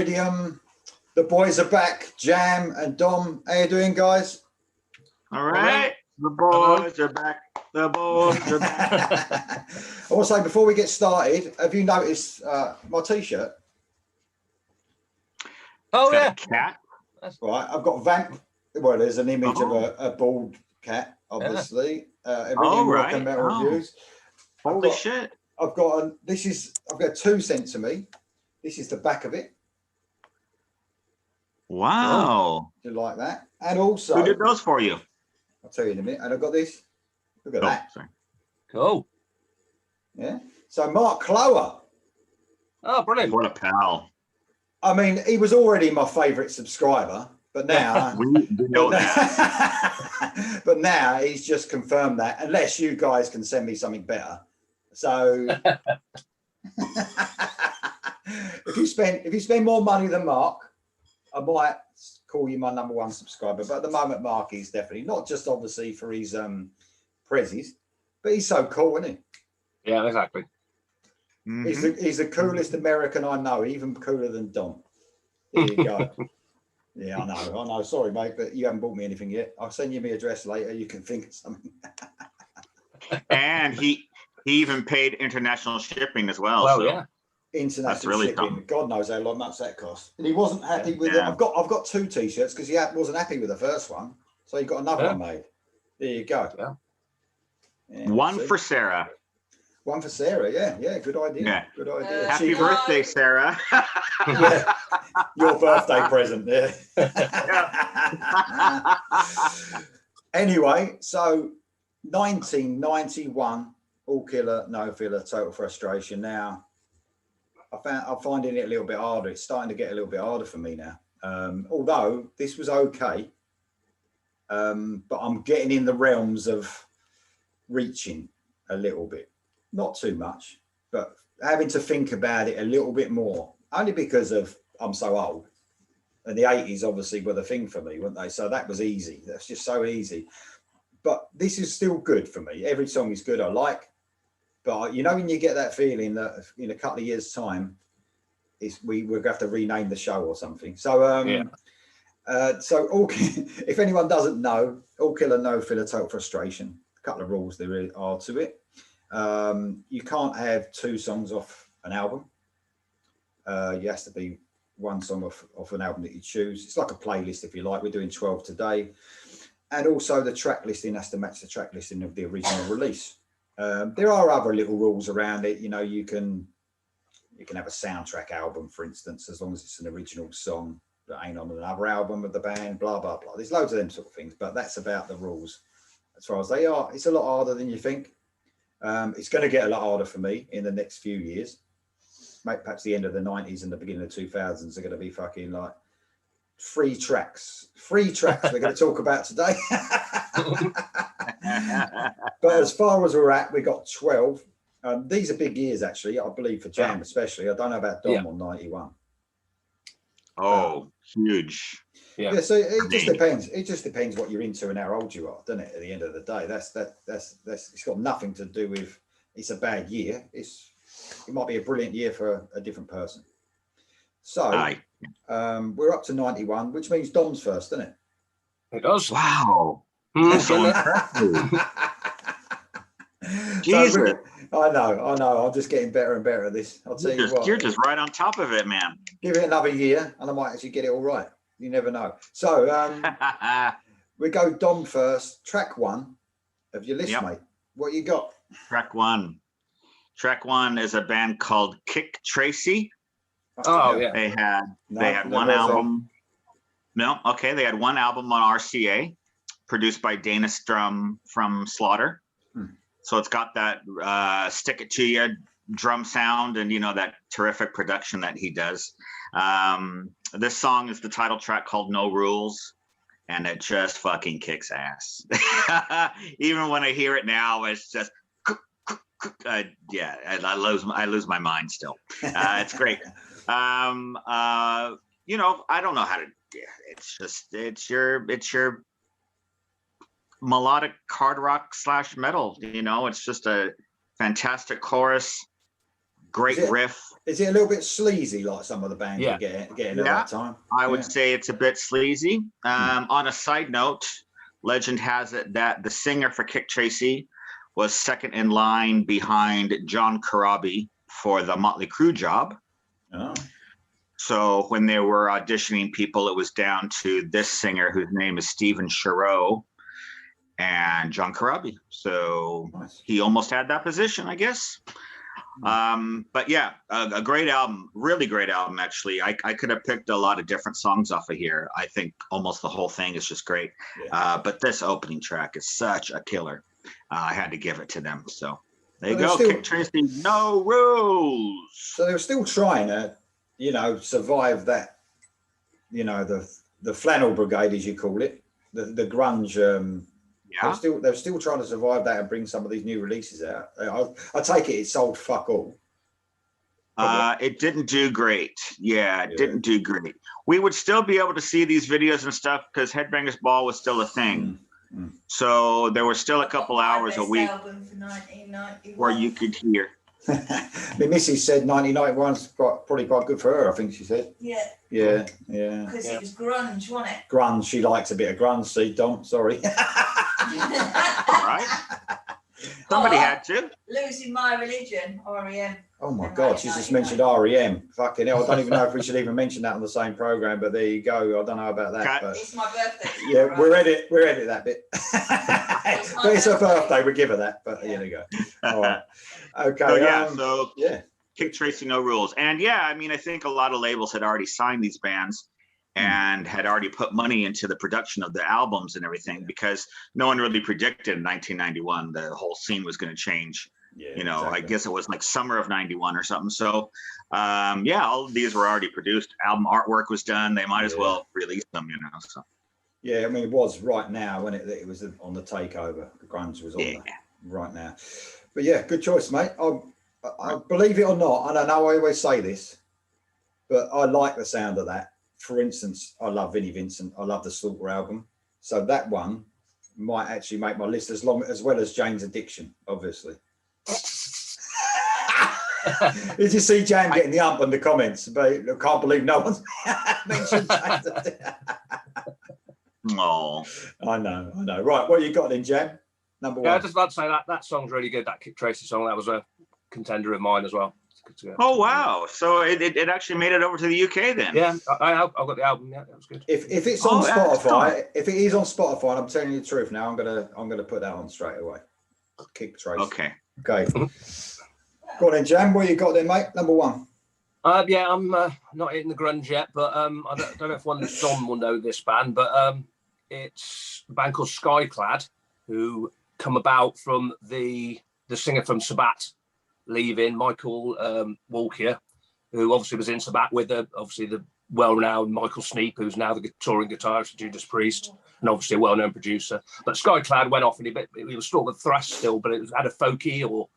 Iridium. The boys are back. Jam and Dom. How you doing, guys? All right. The boys are back. The boys are back. I want to say, before we get started, have you noticed my T-shirt? Oh, yeah. Cat. Right. I've got Vamp. Well, there's an image of a bald cat, obviously. Rock and Metal Reviews. Holy shit. I've got two sent to me. This is the back of it. Wow. Do you like that? And also, who did those for you? I'll tell you in a minute. And I've got this. Look at that. Sorry. Cool. Yeah. So Mark Clower. Oh, brilliant. What a pal. I mean, he was already my favourite subscriber, but now we know that. But now he's just confirmed that, unless you guys can send me something better. So if you spend more money than Mark, I might call you my number one subscriber. But at the moment, Mark is definitely, not just obviously for his prezzies, but he's so cool, isn't he? Yeah, exactly. Mm-hmm. He's the coolest American I know, even cooler than Dom. There you go. Yeah, I know. Sorry, mate, but you haven't bought me anything yet. I'll send you my address later. You can think of something. And he even paid international shipping as well. Well, so. yeah. International shipping. Dumb. God knows how much that costs. And he wasn't happy with it. I've got two T-shirts because he wasn't happy with the first one, so he got another one made. There you go. Yeah. One for Sarah. One for Sarah. Yeah. Good idea. Yeah. Good idea. Happy birthday, Sarah. Yeah. Your birthday present. Yeah. Anyway, so 1991, All Killer, No Filler, Total Frustration. Now, I'm finding it a little bit harder. It's starting to get a little bit harder for me now. Although this was okay, but I'm getting in the realms of reaching a little bit, not too much, but having to think about it a little bit more. Only because of I'm so old, and the 80s obviously were the thing for me, weren't they? So that was easy. That's just so easy. But this is still good for me. Every song is good. I like. But you know, when you get that feeling that in a couple of years' time, we're going to have to rename the show or something. So, if anyone doesn't know, All Killer, No Filler, Total Frustration. A couple of rules there are to it. You can't have two songs off an album. You has to be one song off an album that you choose. It's like a playlist, if you like. We're doing 12 today, and also the track listing has to match the track listing of the original release. There are other little rules around it. You know, you can have a soundtrack album, for instance, as long as it's an original song that ain't on another album of the band, blah, blah, blah. There's loads of them sort of things, but that's about the rules as far as they are. It's a lot harder than you think. It's going to get a lot harder for me in the next few years. Perhaps the end of the 90s and the beginning of the 2000s are going to be fucking like free tracks we're going to talk about today. But as far as we're at, we got 12. These are big years, actually, I believe, for Jam especially. I don't know about Dom on 91. Oh, huge. Yeah, so it just depends. It just depends what you're into and how old you are, doesn't it? At the end of the day, that's it's got nothing to do with it's a bad year. It might be a brilliant year for a different person. So we're up to 91, which means Dom's first, doesn't it? It does. Wow. So impressive. Jesus. So I know. I'm just getting better and better at this. I'll tell you what. You're just right on top of it, man. Give it another year, and I might actually get it all right. You never know. So we go Dom first. Track one of your list, mate. What you got? Track one. Track one is a band called Kick Tracy. Oh yeah. They had one album. No, okay. They had one album on RCA, produced by Dana Strum from Slaughter. So it's got that stick it to you drum sound and, you know, that terrific production that he does. This song is the title track called No Rules, and it just fucking kicks ass. Even when I hear it now, it's just, I lose my mind still. It's great. You know, I don't know how to, it's your melodic hard rock / metal, you know. It's just a fantastic chorus, Great riff. Is it a little bit sleazy like some of the bands were getting at that time? I would say it's a bit sleazy. On a side note, legend has it that the singer for Kick Tracy was second in line behind John Corabi for the Motley Crue job. Oh. So when they were auditioning people, it was down to this singer whose name is Stephen Sharow and John Corabi. So he almost had that position, I guess. But yeah, a great album, really great album, actually. I could have picked a lot of different songs off of here. I think almost the whole thing is just great. Yeah. But this opening track is such a killer. I had to give it to them. So there you go. Kick Tracy, No Rules. So they were still trying to, survive that, the flannel brigade, as you call it, the grunge. They're still trying to survive that and bring some of these new releases out. I take it sold fuck all. It didn't do great. Yeah, it didn't do great. We would still be able to see these videos and stuff because Headbangers Ball was still a thing. So there were still a couple hours a week where you could hear. My missus said 1991's probably quite good for her, I think she said. Yeah. Yeah. Because it was grunge, wasn't it? Grunge, she likes a bit of grunge, see, Dom, sorry. All right. Somebody had to. Losing My Religion, REM. Oh my God, she's just mentioned REM. Fucking hell, I don't even know if we should even mention that on the same program, but there you go. I don't know about that. But it's my birthday. Yeah, right. we'll edit that bit. But it's her birthday, we'll give her that. But here we go. All right. Okay. So Kick Tracy, No Rules. And I think a lot of labels had already signed these bands and had already put money into the production of the albums and everything because no one really predicted in 1991 the whole scene was going to change. Yeah, exactly. I guess it was like summer of 91 or something. So, all of these were already produced. Album artwork was done. They might as well release them, So. Yeah, it was right now when it was on the takeover. The grunge was on there right now. But yeah, good choice, mate. I believe it or not, and I know I always say this, but I like the sound of that. For instance, I love Vinnie Vincent. I love the Slaughter album. So that one might actually make my list as well as Jane's Addiction, obviously. Did you see Jan getting the ump in the comments? But I can't believe no one's mentioned Jane's Addiction. Oh, I know. Right, what you got then, Jan? Number one. Yeah, I was just about to say that song's really good. That Kick Tracy song, that was a contender of mine as well. Oh wow! So it actually made it over to the UK then. Yeah, I've got the album. Yeah, that was good. If it's on Spotify, if it is on Spotify, I'm telling you the truth now. I'm gonna put that on straight away. Kick Tracy. Okay. Go on then, Jan. What you got then, mate? Number one. I'm not hitting the grunge yet, but I don't know if Dom will know this band, but it's a band called Skyclad, who come about from the singer from Sabat leaving, Michael Walker, who obviously was in Sabat with obviously the well-renowned Michael Sneap, who's now the touring guitarist of Judas Priest, and obviously a well-known producer. But Skyclad went off and he was sort of thrash still, but it had a folky or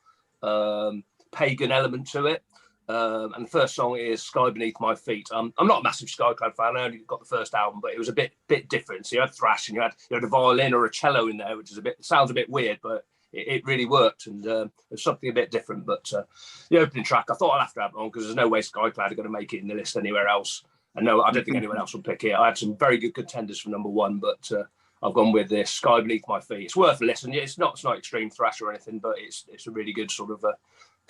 pagan element to it. And the first song is Sky Beneath My Feet. I'm not a massive Skyclad fan. I only got the first album, but it was a bit different. So you had thrash and you had a violin or a cello in there, which is sounds a bit weird, but it really worked. And there's something a bit different. But the opening track, I thought I'll have to have it on because there's no way Skyclad are going to make it in the list anywhere else. And no, I don't think anyone else will pick it. I had some very good contenders for number one, but I've gone with this Sky Beneath My Feet. It's worth a listen. It's not extreme thrash or anything, but it's a really good sort of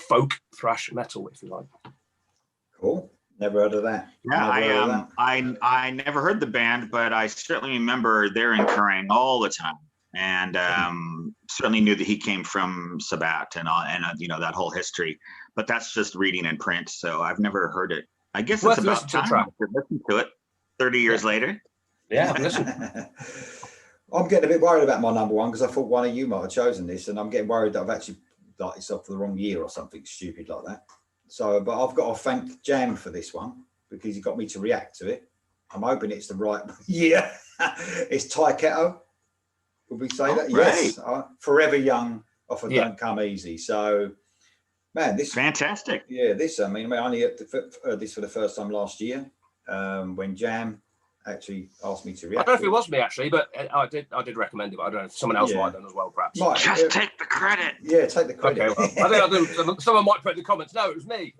folk thrash metal, if you like. Cool. Never heard of that. Yeah, I never heard the band, but I certainly remember they're in Kerrang all the time, and certainly knew that he came from Sabat and that whole history. But that's just reading in print, so I've never heard it. I guess it's about time to listen to it 30 years later. Yeah, listen. I'm getting a bit worried about my number one because I thought one of you might have chosen this, and I'm getting worried that I've actually got yourself for the wrong year or something stupid like that. So, but I've got to thank Jam for this one because he got me to react to it. I'm hoping it's the right year. It's Ty Ketto. Would we say that? Right. Yes. Forever Young off of Don't Come Easy. So, man, this fantastic. Yeah, I only heard this for the first time last year when Jam actually asked me to I react. don't know if it was me actually, but I did recommend it. But I don't know if someone else might have done as well, perhaps. Just take the credit. Yeah, take the credit. Okay, well, I think someone might put in the comments. No, it was me.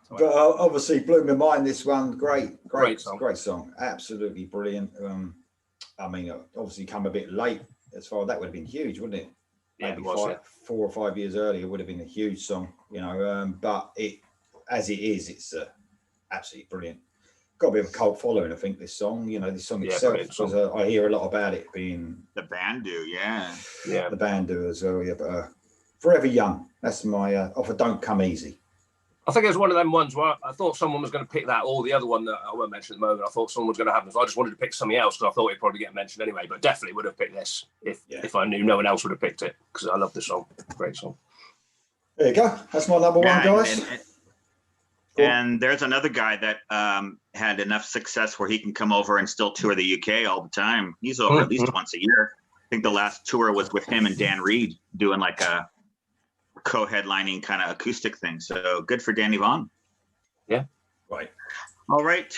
But obviously blew my mind. This one, great song, absolutely brilliant. I mean, obviously come a bit late as far as that would have been huge, wouldn't it? Yeah, Maybe it was, 4 or 5 years earlier would have been a huge song, you know. But it, as it is, it's absolutely brilliant. Got a bit of a cult following, I think. This song, you know, this song itself, because I hear a lot about it being the band do, yeah, the band do as well. Yeah, but Forever Young. That's my offer. Don't Come Easy. I think it was one of them ones where I thought someone was going to pick that, or the other one that I won't mention at the moment. I thought someone was going to have them, so I just wanted to pick something else because I thought it'd probably get mentioned anyway. But definitely would have picked this if I knew no one else would have picked it, because I love this song. Great song. There you go. That's my number one, guys. And there's another guy that had enough success where he can come over and still tour the UK all the time. He's over at least once a year. I think the last tour was with him and Dan Reed doing like a co-headlining kind of acoustic thing. So good for Danny Vaughan. Yeah. Right. All right.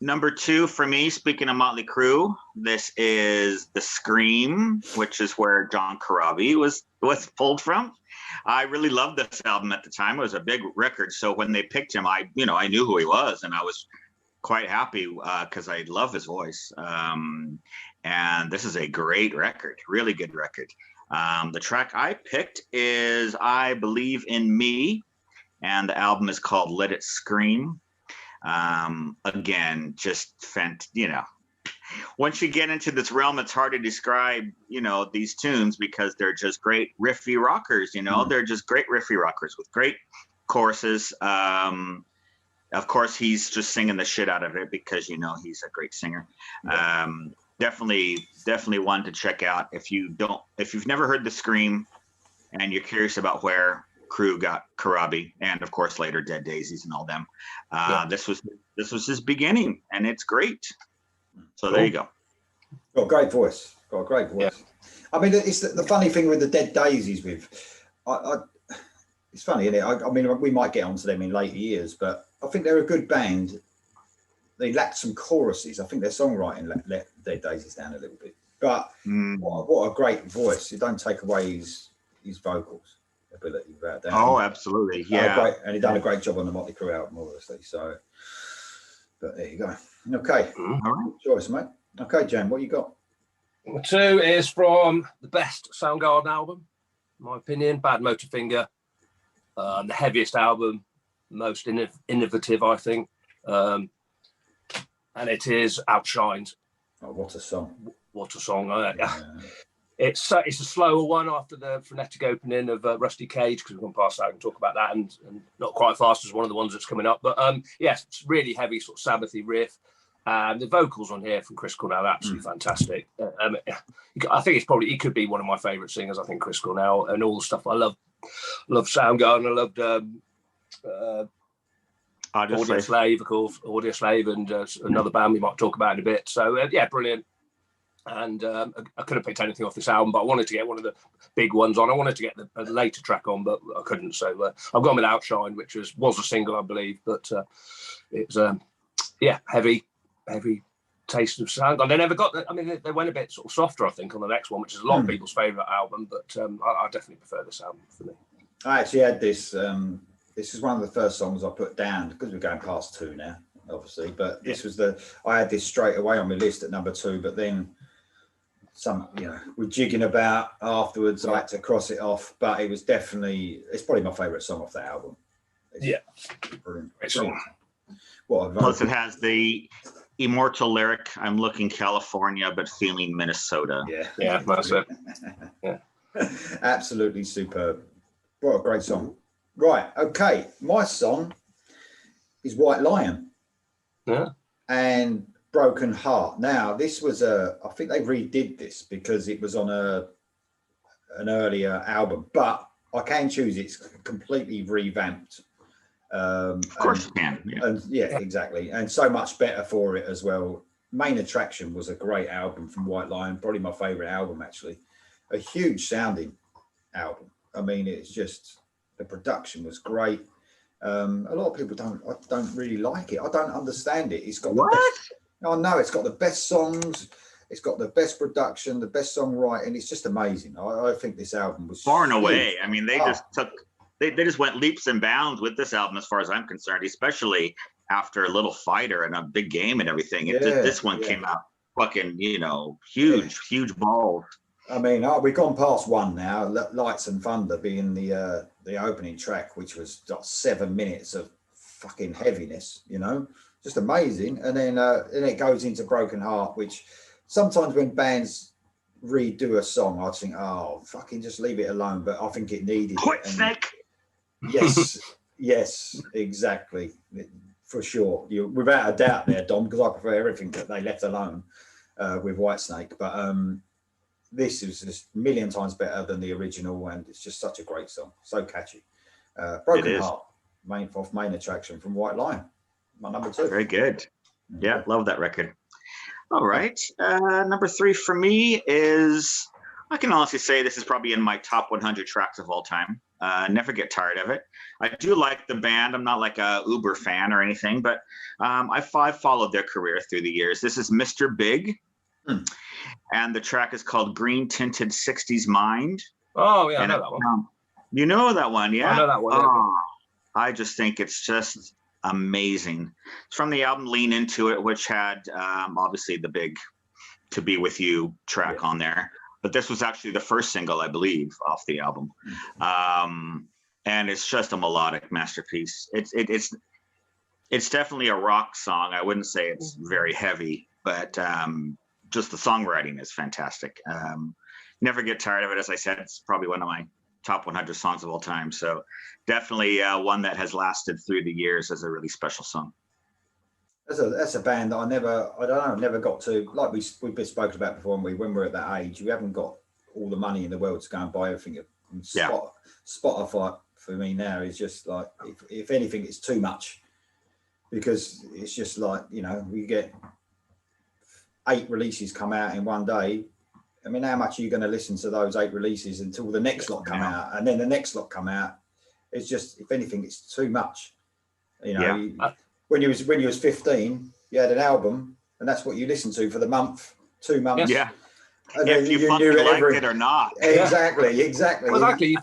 Number 2 for me, speaking of Motley Crue, this is The Scream, which is where John Corabi was pulled from. I really loved this album at the time. It was a big record. So when they picked him, I knew who he was, and I was quite happy because I love his voice. And this is a great record, really good record. The track I picked is I Believe in Me, and the album is called Let It Scream. Again, just once you get into this realm, it's hard to describe, these tunes because they're just great riffy rockers, they're just great riffy rockers with great choruses. Of course, he's just singing the shit out of it because, he's a great singer. Definitely one to check out if you've never heard The Scream and you're curious about where Crue got Corabi and of course later Dead Daisies and all them. This was his beginning and it's great. So There you go. Got a great voice. Yeah. I mean, it's the funny thing with the Dead Daisies it's funny, isn't it? I mean, we might get onto them in later years, but I think they're a good band. They lacked some choruses. I think their songwriting let Dead Daisies down a little bit. But what a great voice. It don't take away his vocals ability without that. Oh, absolutely. Yeah. And he done a great job on the Motley Crue album, obviously. So, but there you go. Okay. All right. Choice, mate. Okay, Jan, what you got? Number 2 is from the best Soundgarden album, in my opinion, Bad Motorfinger. The heaviest album, most innovative, I think. And it is Outshined. Oh, what a song. What a song. It's a slower one after the frenetic opening of Rusty Cage, because we're going to pass that and talk about that, and not quite fast as one of the ones that's coming up. But yes, it's really heavy, sort of Sabbathy riff. The vocals on here from Chris Cornell are absolutely fantastic. I think he could be one of my favourite singers. I think Chris Cornell and all the stuff. I love Soundgarden. I loved Audio Slave, of course, Audio Slave, and another band we might talk about in a bit. So brilliant. And I could have picked anything off this album, but I wanted to get one of the big ones on. I wanted to get the later track on, but I couldn't. So I've gone with Outshine, which was a single, I believe, but it's heavy taste of Soundgarden. They never got that. I mean, they went a bit sort of softer, I think, on the next one, which is a lot of people's favourite album, but I definitely prefer this album for me. I actually had this. This is one of the first songs I put down because we're going past 2 now, obviously. But this was I had this straight away on my list at number 2, but then we're jigging about afterwards. I had to cross it off, but it's probably my favourite song off that album. Brilliant. Brilliant. Plus, it has the immortal lyric, "I'm looking California, but feeling Minnesota." Yeah, that's it. Yeah, absolutely superb. What a great song. Right, okay. My song is White Lion. Yeah. And Broken Heart. Now, this was I think they redid this because it was on an earlier album, but I can choose it's completely revamped. Of course you can. Yeah. Exactly. And so much better for it as well. Main Attraction was a great album from White Lion, probably my favorite album, actually. A huge sounding album. I mean, it's just, the production was great. A lot of people don't really like it. I don't understand it. It's got what? Oh no, it's got the best songs. It's got the best production, the best songwriting. It's just amazing. I think this album was far and huge. away. I mean, they just went leaps and bounds with this album, as far as I'm concerned, especially after a Little Fighter and a Big Game and everything. This one came out fucking, huge balls. I mean, we've gone past one now. Lights and Thunder being the opening track, which was 7 minutes of fucking heaviness, just amazing. And then it goes into Broken Heart, which sometimes when bands redo a song, I think, oh, fucking just leave it alone. But I think it needed it. Snake. Yes, exactly, for sure. You without a doubt there, Dom, because I prefer everything that they left alone with Whitesnake. But this is just a million times better than the original, and it's just such a great song, so catchy. Broken Heart, main attraction from White Lion, my number 2. Very good. Yeah, love that record. All right, number 3 for me is, I can honestly say this is probably in my top 100 tracks of all time. Never get tired of it. I do like the band. I'm not like a Uber fan or anything, but I've followed their career through the years. This is Mr. Big, and the track is called Green Tinted 60s Mind. Oh, yeah, I know that one. You know that one, yeah? I know that one. Oh, I just think it's just amazing. It's from the album Lean Into It, which had obviously the big To Be With You track on there. But this was actually the first single, I believe, off the album. And it's just a melodic masterpiece. It's definitely a rock song. I wouldn't say it's very heavy, but just the songwriting is fantastic. Never get tired of it. As I said, it's probably one of my top 100 songs of all time. So definitely one that has lasted through the years as a really special song. That's a band that I never got to, like we've been spoken about before, and when we're at that age, we haven't got all the money in the world to go and buy everything. Spotify for me now is just like, if anything, it's too much, because it's just like, we get 8 releases come out in one day. I mean, how much are you going to listen to those 8 releases until the next lot come out, and then the next lot come out? It's just, if anything, it's too much. When you was 15, you had an album, and that's what you listened to for the month, 2 months. Yeah. And if you fucking liked it or not. Exactly. Well, exactly. You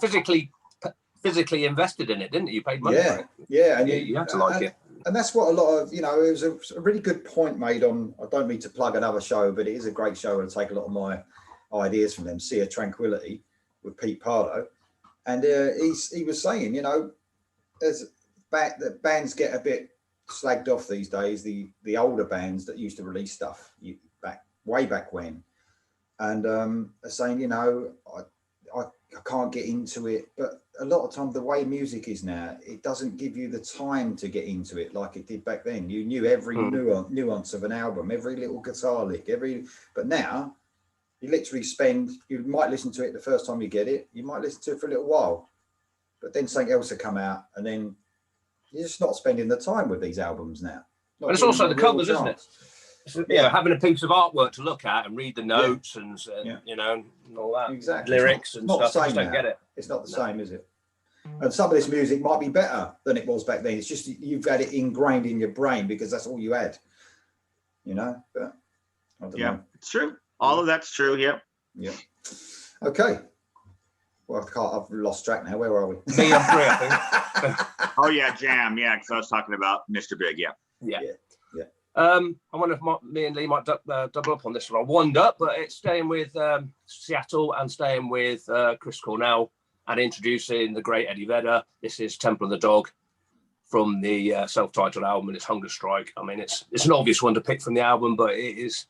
physically invested in it, didn't you? You paid money for it. Yeah, and you had to like it. And that's what a lot of, it was a really good point made on, I don't mean to plug another show, but it is a great show, and take a lot of my ideas from them, Sea of Tranquility with Pete Pardo. And he was saying, that bands get a bit slagged off these days, the older bands that used to release stuff way back when, and are saying, I can't get into it. But a lot of times the way music is now, it doesn't give you the time to get into it like it did back then. You knew every nuance of an album, every little guitar lick, but now you literally you might listen to it the first time you get it, you might listen to it for a little while, but then something else will come out, and then you're just not spending the time with these albums now. But it's also the covers, isn't it? Having a piece of artwk to look at and read the notes and all that. Exactly. Lyrics and stuff. I just don't get it. It's not the same, is it? And some of this music might be better than it was back then. It's just you've had it ingrained in your brain because that's all you had. But I don't know. It's true. All of that's true. Yep. Yeah. Okay. Well, I've lost track now. Where are we? Me on 3, I think. Oh yeah, Jam. Yeah, because I was talking about Mr. Big. Yeah. I wonder if me and Lee might double up on this one. I wound up, but it's staying with Seattle and staying with Chris Cornell and introducing the great Eddie Vedder. This is Temple of the Dog from the self-titled album, and it's Hunger Strike. I mean, it's an obvious one to pick from the album, but it is,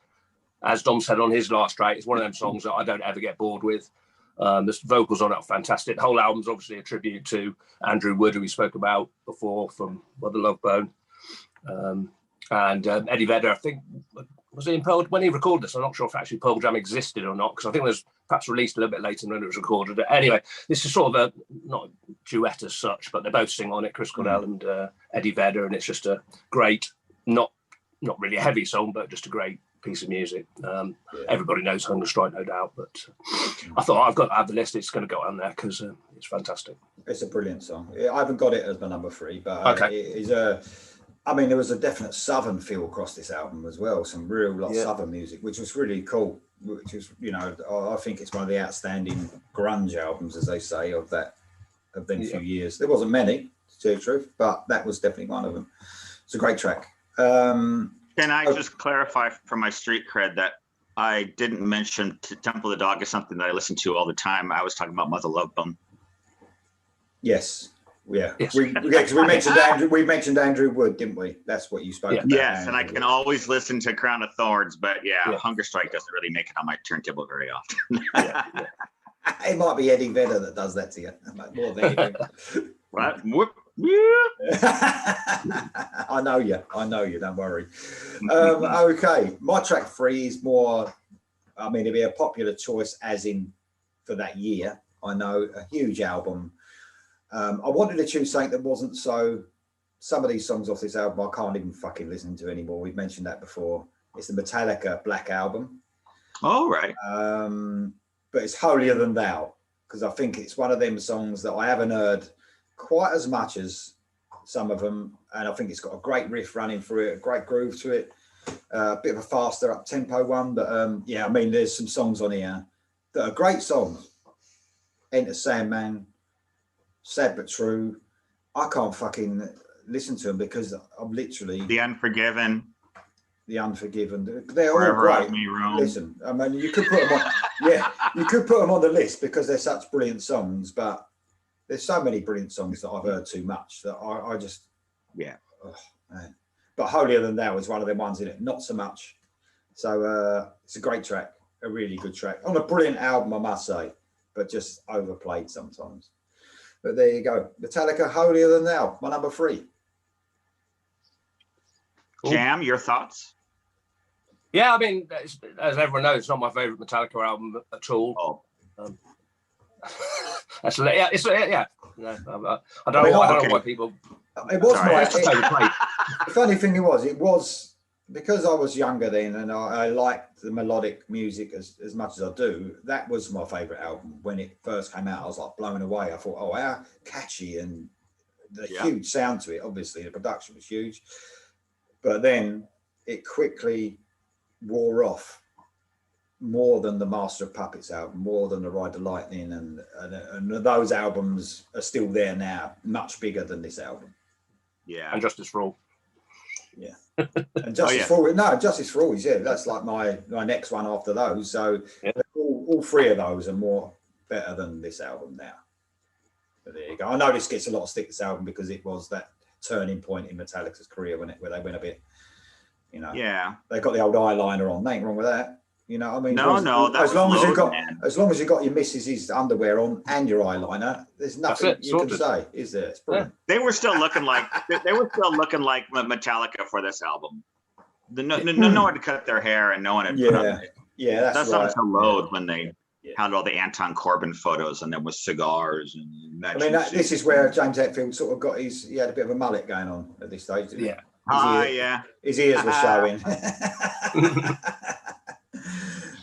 as Dom said on his last track, it's one of them songs that I don't ever get bored with. The vocals on it are fantastic. The whole album's obviously a tribute to Andrew Wood, who we spoke about before from Mother Love Bone. And Eddie Vedder, I think, was he in Pearl when he recorded this? I'm not sure if actually Pearl Jam existed or not, because I think it was perhaps released a little bit later than when it was recorded. Anyway, this is sort of not a duet as such, but they both sing on it, Chris Cornell and Eddie Vedder, and it's just a great, not really a heavy song, but just a great piece of music. Everybody knows Hunger Strike, no doubt, but I thought I've got to have the list. It's going to go on there because it's fantastic. It's a brilliant song. I haven't got it as my number 3, but okay. It is I mean, there was a definite Southern feel across this album as well. Some real Southern music, which was really cool. Which is, you know, I think it's one of the outstanding grunge albums, as they say, of them few years. There wasn't many, to tell you the truth, but that was definitely one of them. It's a great track. Can I just clarify for my street cred that I didn't mention Temple of the Dog is something that I listen to all the time. I was talking about Mother Love Bone. Yes. Yeah. Yes. We mentioned Andrew. We mentioned Andrew Wood, didn't we? That's what you spoke about. Yes, Andrew and I can Wood. always listen to Crown of Thorns, but Hunger Strike doesn't really make it on my turntable very often. It might be Eddie Vedder that does that to you. More than anything. What? I know you. Don't worry. Okay, my track 3 is more. I mean, it'd be a popular choice, as in for that year. I know, a huge album. I wanted to choose something that wasn't so. Some of these songs off this album I can't even fucking listen to anymore. We've mentioned that before. It's the Metallica Black Album. Oh, right. But it's Holier Than Thou, because I think it's one of them songs that I haven't heard quite as much as some of them, and I think it's got a great riff running through it, a great groove to it, a bit of a faster up tempo one, but I mean, there's some songs on here that are great songs. Enter Sandman, Sad But True. I can't fucking listen to them because I'm literally The Unforgiven. They're all Wherever I great. May Roam. Listen, I mean, you could put them on. You could put them on the list because they're such brilliant songs. But there's so many brilliant songs that I've heard too much that I just Oh, man. But Holier Than Thou is one of them ones in it. Not so much. So it's a great track, a really good track on a brilliant album, I must say, but just overplayed sometimes. But there you go, Metallica, Holier Than Thou, my number 3. Jam, your thoughts? Yeah, I mean, as everyone knows, it's not my favourite Metallica album at all. Oh. That's yeah. No, I don't know why people. It was Sorry, my. the funny thing it was because I was younger then, and I liked the melodic music as much as I do. That was my favourite album when it first came out. I was like blown away. I thought, oh, how catchy, and the huge sound to it. Obviously, the production was huge, but then it quickly wore off more than the Master of Puppets album, more than the Ride the Lightning, and those albums are still there now, much bigger than this album. Yeah, and Justice for All. Yeah, and Justice for All. No, Justice for All is that's like my next one after those. So all 3 of those are more better than this album now. But there you go. I know this gets a lot of stick, this album, because it was that turning point in Metallica's career where they went a bit. They got the old eyeliner on. Ain't wrong with that. You know, I mean, as long as you got your missus's underwear on and your eyeliner, there's nothing you can say, is there? It's brilliant. They were still looking like Metallica for this album. No one had cut their hair, and no one had put up. That's something to load when they had all the Anton Corbijn photos, and then with cigars and. I mean, this is where James Hetfield sort of got he had a bit of a mullet going on at this stage. Didn't he? His ears were showing.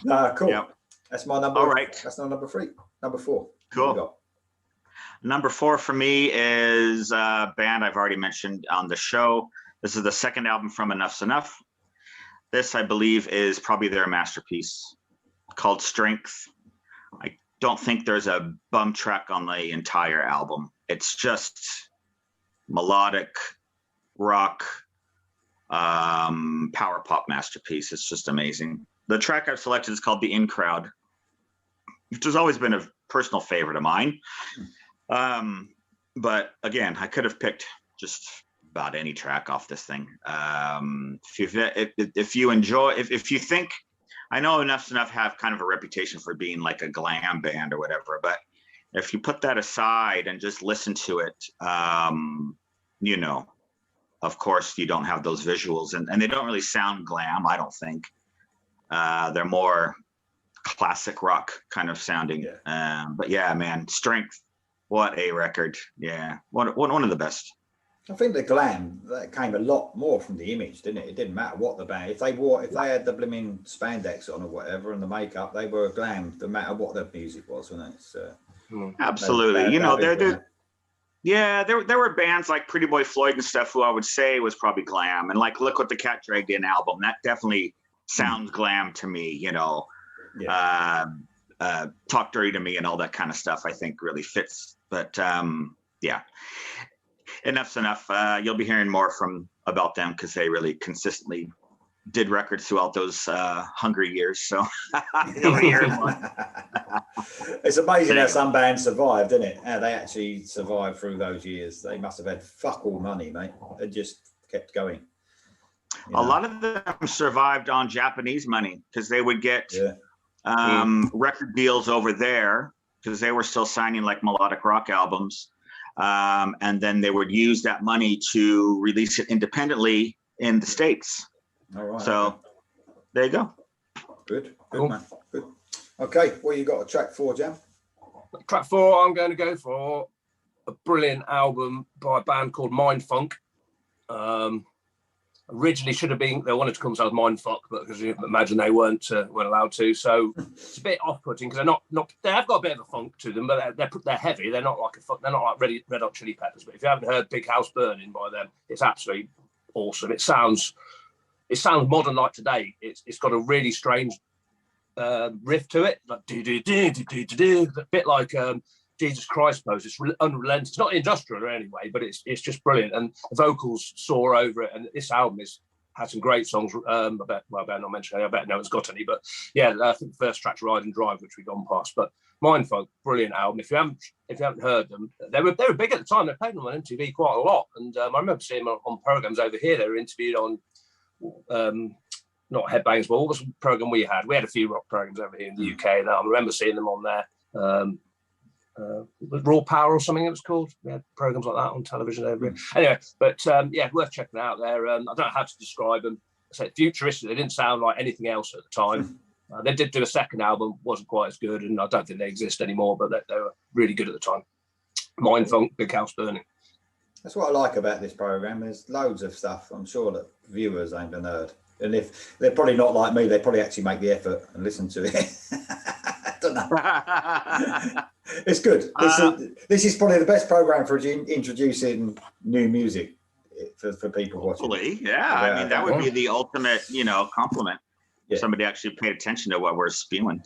No, cool. Yep. That's my number. All right. That's not number 3. Number 4. Cool. Number 4 for me is a band I've already mentioned on the show. This is the second album from Enough's Enough. This, I believe, is probably their masterpiece, called Strength. I don't think there's a bum track on the entire album. It's just melodic rock, power pop masterpiece. It's just amazing. The track I've selected is called The In Crowd, which has always been a personal favorite of mine. But again, I could have picked just about any track off this thing. If you think, I know Enough's Enough have kind of a reputation for being like a glam band or whatever, but if you put that aside and just listen to it, of course you don't have those visuals, and they don't really sound glam, I don't think. They're more classic rock kind of sounding. But yeah, man, Strength, what a record. Yeah, one of the best. I think the glam that came a lot more from the image, didn't it? It didn't matter what the band, if they had the blooming spandex on or whatever and the makeup, they were glam no matter what the music was, wasn't it? Absolutely. Yeah, there were bands like Pretty Boy Floyd and stuff who I would say was probably glam, and like Look What the Cat Dragged In album, that definitely sounds glam to me, you know. Yeah. Talk Dirty to Me and all that kind of stuff I think really fits. But yeah, enough's enough. You'll be hearing more about them because they really consistently did records throughout those hungry years. So you'll be hearing more. It's amazing how some bands survived, isn't it? How they actually survived through those years. They must have had fuck all money, mate. They just kept going. A lot of them survived on Japanese money because they would get record deals over there because they were still signing like melodic rock albums. And then they would use that money to release it independently in the States. All right. So there you go. Good, man. Good. Okay, what you got a track for, Jam? Track 4, I'm going to go for a brilliant album by a band called Mindfunk. Originally should have been, they wanted to come to Mindfuck, but because you imagine they weren't allowed to. So it's a bit off-putting because they have got a bit of a funk to them, but they're heavy. They're not like they're not like Red Hot Chili Peppers. But if you haven't heard Big House Burning by them, it's absolutely awesome. It sounds modern like today. It's got a really strange riff to it, like do do do do do do, a bit like Jesus Christ pose. It's unrelenting. It's not industrial in any way, but it's just brilliant, and the vocals soar over it. And this album has some great songs. I better not mention any. I better no one's got any, but yeah, I think the first track's Ride and Drive, which we've gone past. But Mindfunk, brilliant album. If you haven't heard them, they were big at the time. They played them on MTV quite a lot, and I remember seeing them on programs over here. They were interviewed on. Not Headbangers, but what was the program we had? We had a few rock programs over here in the UK, and I remember seeing them on there. Raw Power or something it was called. We had programs like that on television over here. Anyway, but yeah, worth checking out there. I don't know how to describe them. I said futuristic. They didn't sound like anything else at the time. They did do a second album, wasn't quite as good, and I don't think they exist anymore, but they were really good at the time. Mindfunk, Big House Burning. That's what I like about this program. There's loads of stuff I'm sure that viewers ain't been heard. And if they're probably not like me, they probably actually make the effort and listen to it. I don't know. It's good. This is probably the best program for introducing new music for people watching. Hopefully, yeah. I mean, that would be the ultimate, compliment. Yeah. If somebody actually paid attention to what we're spewing.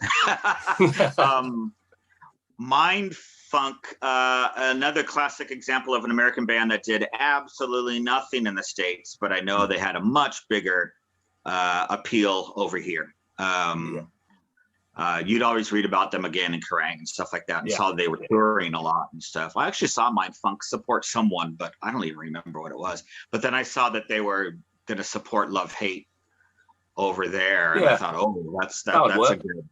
Mindfunk, another classic example of an American band that did absolutely nothing in the States, but I know they had a much bigger appeal over here. You'd always read about them again in Kerrang and stuff like that, and saw they were touring a lot and stuff. I actually saw Mindfunk support someone, but I don't even remember what it was. But then I saw that they were going to support Love Hate over there, and I thought, oh, that's a good.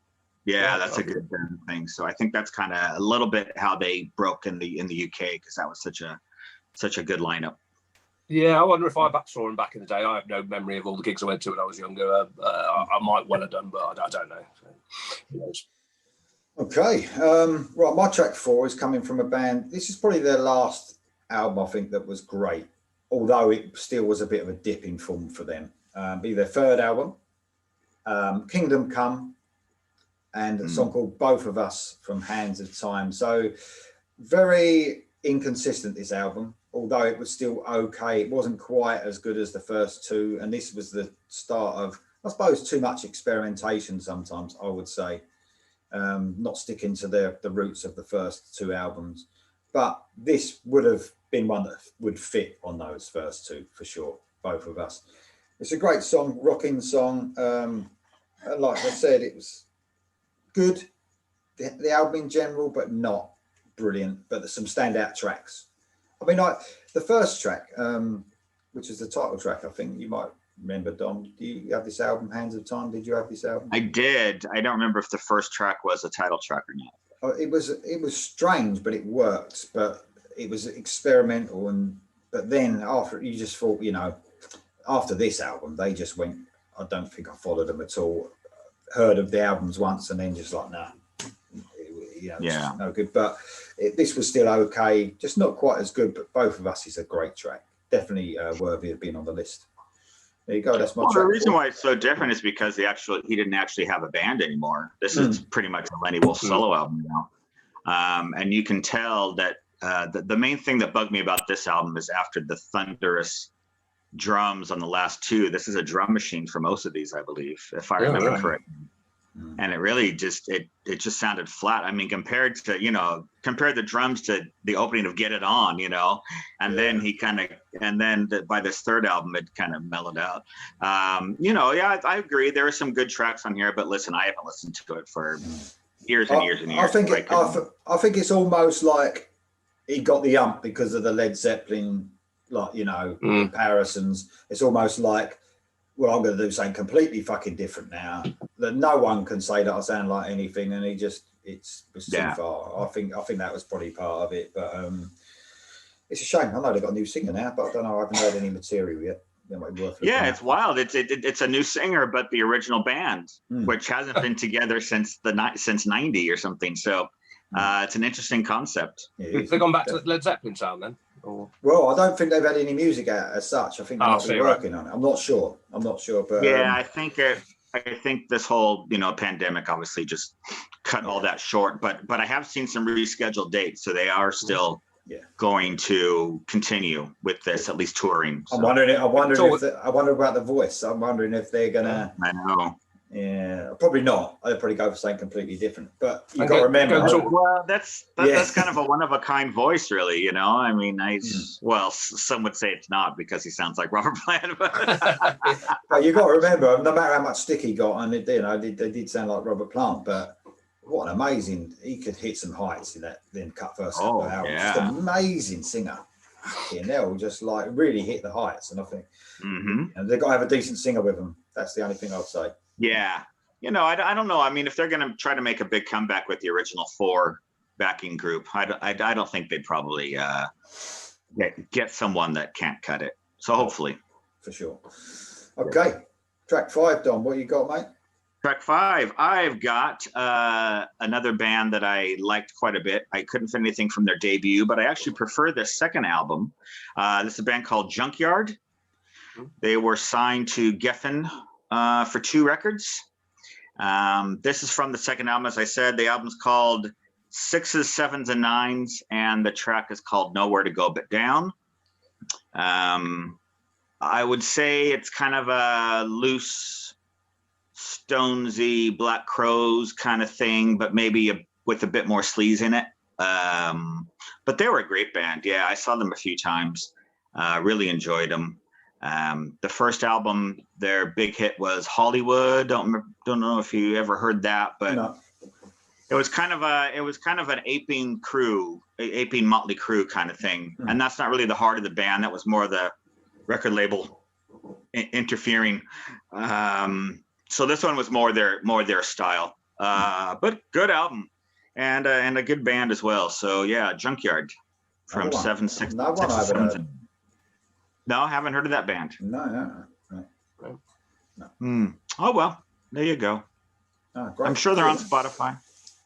Yeah, that's a good thing. So I think that's kind of a little bit how they broke in the UK, because that was such a good lineup. Yeah, I wonder if I saw him back in the day. I have no memory of all the gigs I went to when I was younger. I might well have done, but I don't know. So, who knows? Okay, right. My track 4 is coming from a band. This is probably their last album, I think, that was great, although it still was a bit of a dip in form for them. Be their third album, Kingdom Come, and a song called Both of Us from Hands of Time. So very inconsistent, this album, although it was still okay. It wasn't quite as good as the first two, and this was the start of, I suppose, too much experimentation sometimes, I would say. Not sticking to the roots of the first two albums, but this would have been one that would fit on those first two for sure. Both of Us. It's a great song, rocking song. Like I said, it was good, the album in general, but not brilliant. But there's some standout tracks. I mean, the first track, which is the title track, I think you might remember, Dom. Do you have this album, Hands of Time? Did you have this album? I did. I don't remember if the first track was a title track or not. It was strange, but it worked. But it was experimental, but then after, you just thought, after this album, they just went. I don't think I followed them at all. Heard of the albums once, and then just like, nah, just no good. But this was still okay, just not quite as good. But Both of Us is a great track, definitely worthy of being on the list. There you go. That's my track. The reason why it's so different is because he didn't actually have a band anymore. This is pretty much a Lenny Wolf solo album now, and you can tell that the main thing that bugged me about this album is after the thunderous drums on the last two, this is a drum machine for most of these, I believe, if I remember correctly. And it really just it just sounded flat. I mean, compared the drums to the opening of Get It On, and then by this third album it kind of mellowed out. I agree, there are some good tracks on here, but listen, I haven't listened to it for years and years and years. I think it's almost like he got the ump because of the Led Zeppelin, comparisons. It's almost like, well, I'm going to do something completely fucking different now. That no one can say that I sound like anything, and it's too far. I think that was probably part of it, but it's a shame. I know they've got a new singer now, but I don't know. I haven't heard any material yet. It's wild. It's a new singer, but the original band, which hasn't been together since 90 or something. So it's an interesting concept. Have they gone back to the Led Zeppelin sound then? Or? Well, I don't think they've had any music out as such. I think they're working on it. I'm not sure, but I think this whole pandemic obviously just cut all that short. But I have seen some rescheduled dates, so they are still going to continue with this, at least touring. So. I wonder about the voice. I'm wondering if they're gonna. I know. Yeah, probably not. I'd probably go for something completely different. But you got to remember. Well, that's kind of a one of a kind voice, really. I mean, some would say it's not because he sounds like Robert Plant. But you got to remember, no matter how much stick he got, and they did sound like Robert Plant, but what an amazing! He could hit some heights in that then cut first album. Just an amazing singer. And they'll just like really hit the heights, and I think, and they've got to have a decent singer with them. That's the only thing I'd say. Yeah. I don't know. I mean, if they're going to try to make a big comeback with the original 4 backing group, I don't think they'd probably get someone that can't cut it. So hopefully. For sure. Okay. Track 5, Dom. What you got, mate? Track 5. I've got another band that I liked quite a bit. I couldn't find anything from their debut, but I actually prefer their second album. This is a band called Junkyard. They were signed to Geffen for 2 records. This is from the second album, as I said. The album's called 6s, 7s, and 9s, and the track is called Nowhere to Go But Down. I would say it's kind of a loose, Stonesy, Black Crowes kind of thing, but maybe with a bit more sleaze in it. But they were a great band. Yeah, I saw them a few times. Really enjoyed them. The first album, their big hit was Hollywood. Don't know if you ever heard that, but it was kind of an aping Motley Crue kind of thing. And that's not really the heart of the band. That was more the record label interfering. So this one was more their style. But good album and a good band as well. So yeah, Junkyard from 7/6. No, haven't heard of that band. No. Oh well, there you go. I'm sure they're on Spotify.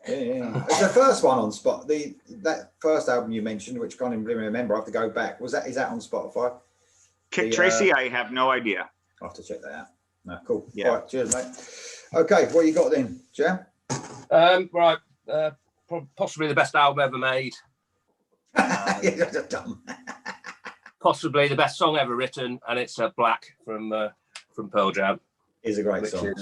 Yeah. It's the first one on Spot. That first album you mentioned, which I can't even remember. I have to go back. Is that on Spotify? Kick Tracy, I have no idea. I'll have to check that out. No, cool. Yeah. All right, cheers, mate. Okay, what you got then, Jam? Right. Possibly the best album ever made. Possibly the best song ever written, and it's Black from Pearl Jam. It's a great song.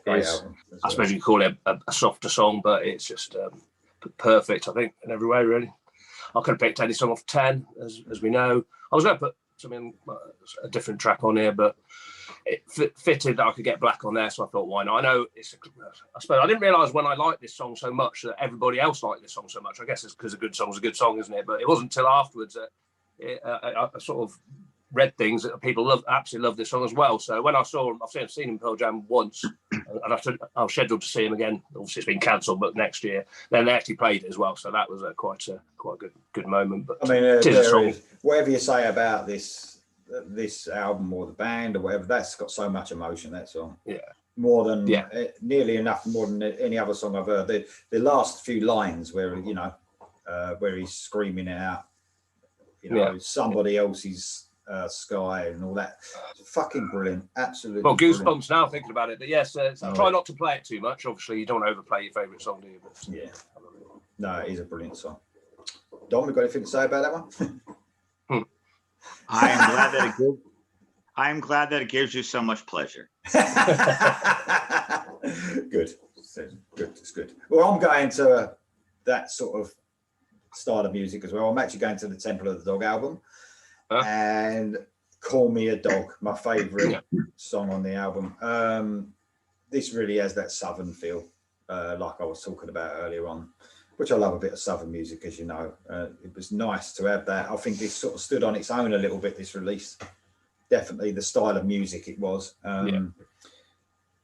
Great album. I suppose you call it a softer song, but it's just perfect, I think, in every way, really. I could have picked any song off 10, as we know. I was going to put a different track on here, but it fitted that I could get Black on there, so I thought, why not? I know I suppose I didn't realise when I liked this song so much that everybody else liked this song so much. I guess it's because a good song's a good song, isn't it? But it wasn't until afterwards that I sort of read things that people absolutely love this song as well. So when I saw him, I've seen him Pearl Jam once, and I was scheduled to see him again. Obviously, it's been cancelled, but next year. Then they actually played it as well, so that was quite a good moment. But I mean, whatever you say about this album or the band or whatever, that's got so much emotion. That song, more than nearly enough more than any other song I've heard. The last few lines where where he's screaming it out, somebody else's sky and all that. It's fucking brilliant, absolutely. Well, goosebumps now thinking about it. But yes, try not to play it too much. Obviously, you don't want to overplay your favourite song, do you? But, no, it is a brilliant song. Dom, you got anything to say about that one? I am glad that it gives you so much pleasure. Good. It's good. Well, I'm going to that sort of style of music as well. I'm actually going to the Temple of the Dog album, and Call Me a Dog, my favourite song on the album. This really has that southern feel, like I was talking about earlier on, which I love a bit of southern music, as you know. It was nice to have that. I think this sort of stood on its own a little bit, this release. Definitely the style of music it was.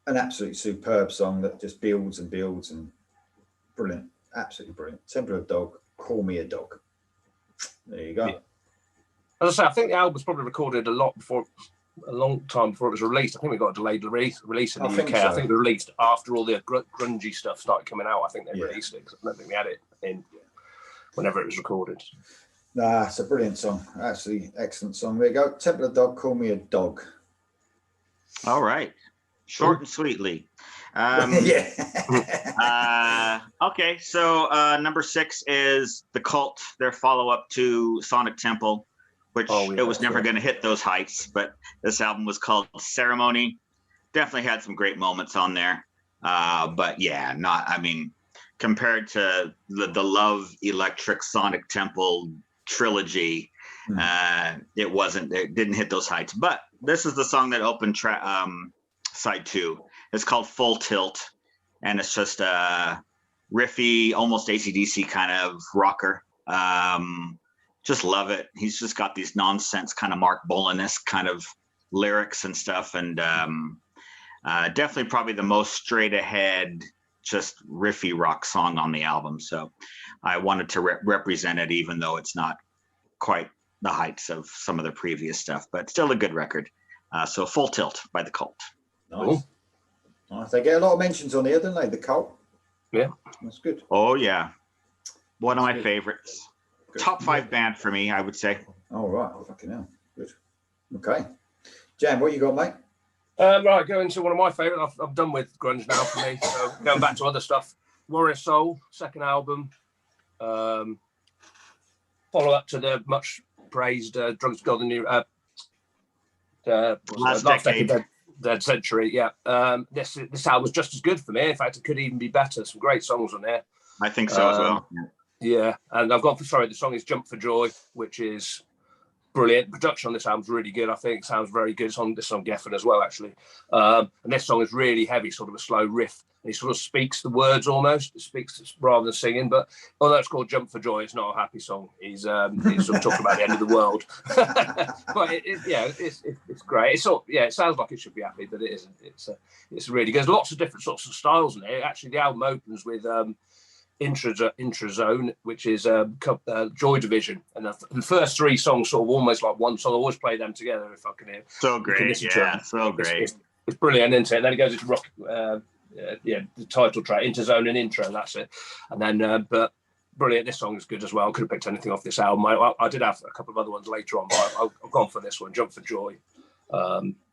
An absolutely superb song that just builds and builds, and brilliant, absolutely brilliant. Temple of the Dog, Call Me a Dog. There you go. Yeah. As I say, I think the album was probably recorded a long time before it was released. I think we got a delayed release in the UK. I think it was released after all the grungy stuff started coming out. I think they released it, because I don't think we had it in whenever it was recorded. Nah, it's a brilliant song. Absolutely excellent song. There you go. Temple of the Dog, Call Me a Dog. All right. Short and sweetly. Yeah. Okay, so number 6 is The Cult, their follow-up to Sonic Temple, which it was never going to hit those heights, but this album was called Ceremony. Definitely had some great moments on there. But yeah, compared to the Love Electric Sonic Temple trilogy, it didn't hit those heights. But this is the song that opened side 2. It's called Full Tilt, and it's just a riffy, almost AC/DC kind of rocker. Just love it. He's just got these nonsense kind of Mark Bolan-esque kind of lyrics and stuff, and definitely probably the most straight ahead, just riffy rock song on the album. So I wanted to represent it, even though it's not quite the heights of some of the previous stuff, but still a good record. So Full Tilt by The Cult. Nice. Nice. They get a lot of mentions on here, don't they? The Cult. Yeah, that's good. Oh yeah, one of my favorites. Good. Top 5 band for me, I would say. Oh right, fucking hell, good. Okay, Jan, what you got, mate? Right, going to one of my favourites. I'm done with grunge now for me. So going back to other stuff. Warrior Soul, second album. Follow up to the much praised Drugs God the New Last Decade. Dead Century. Yeah. This album was just as good for me. In fact, it could even be better. Some great songs on there. I think so as well. Yeah, and I've gone for the song is Jump for Joy, which is brilliant. Production on this album is really good. I think it sounds very good. It's on this on Geffen as well, actually. And this song is really heavy, sort of a slow riff. And he sort of speaks the words almost. It speaks rather than singing. But although it's called Jump for Joy, it's not a happy song. He's sort of talking about the end of the world. But it's great. It's it sounds like it should be happy, but it isn't. It's really good. There's lots of different sorts of styles in it. Actually, the album opens with Intrazone, which is Joy Division, and the first 3 songs sort of almost like one song. I always play them together if I can hear. So great, yeah, so great. It's brilliant, isn't it? And then it goes into rock, the title track, Interzone and Intro. That's it. And then, but brilliant. This song is good as well. I could have picked anything off this album. I did have a couple of other ones later on, but I've gone for this one, Jump for Joy.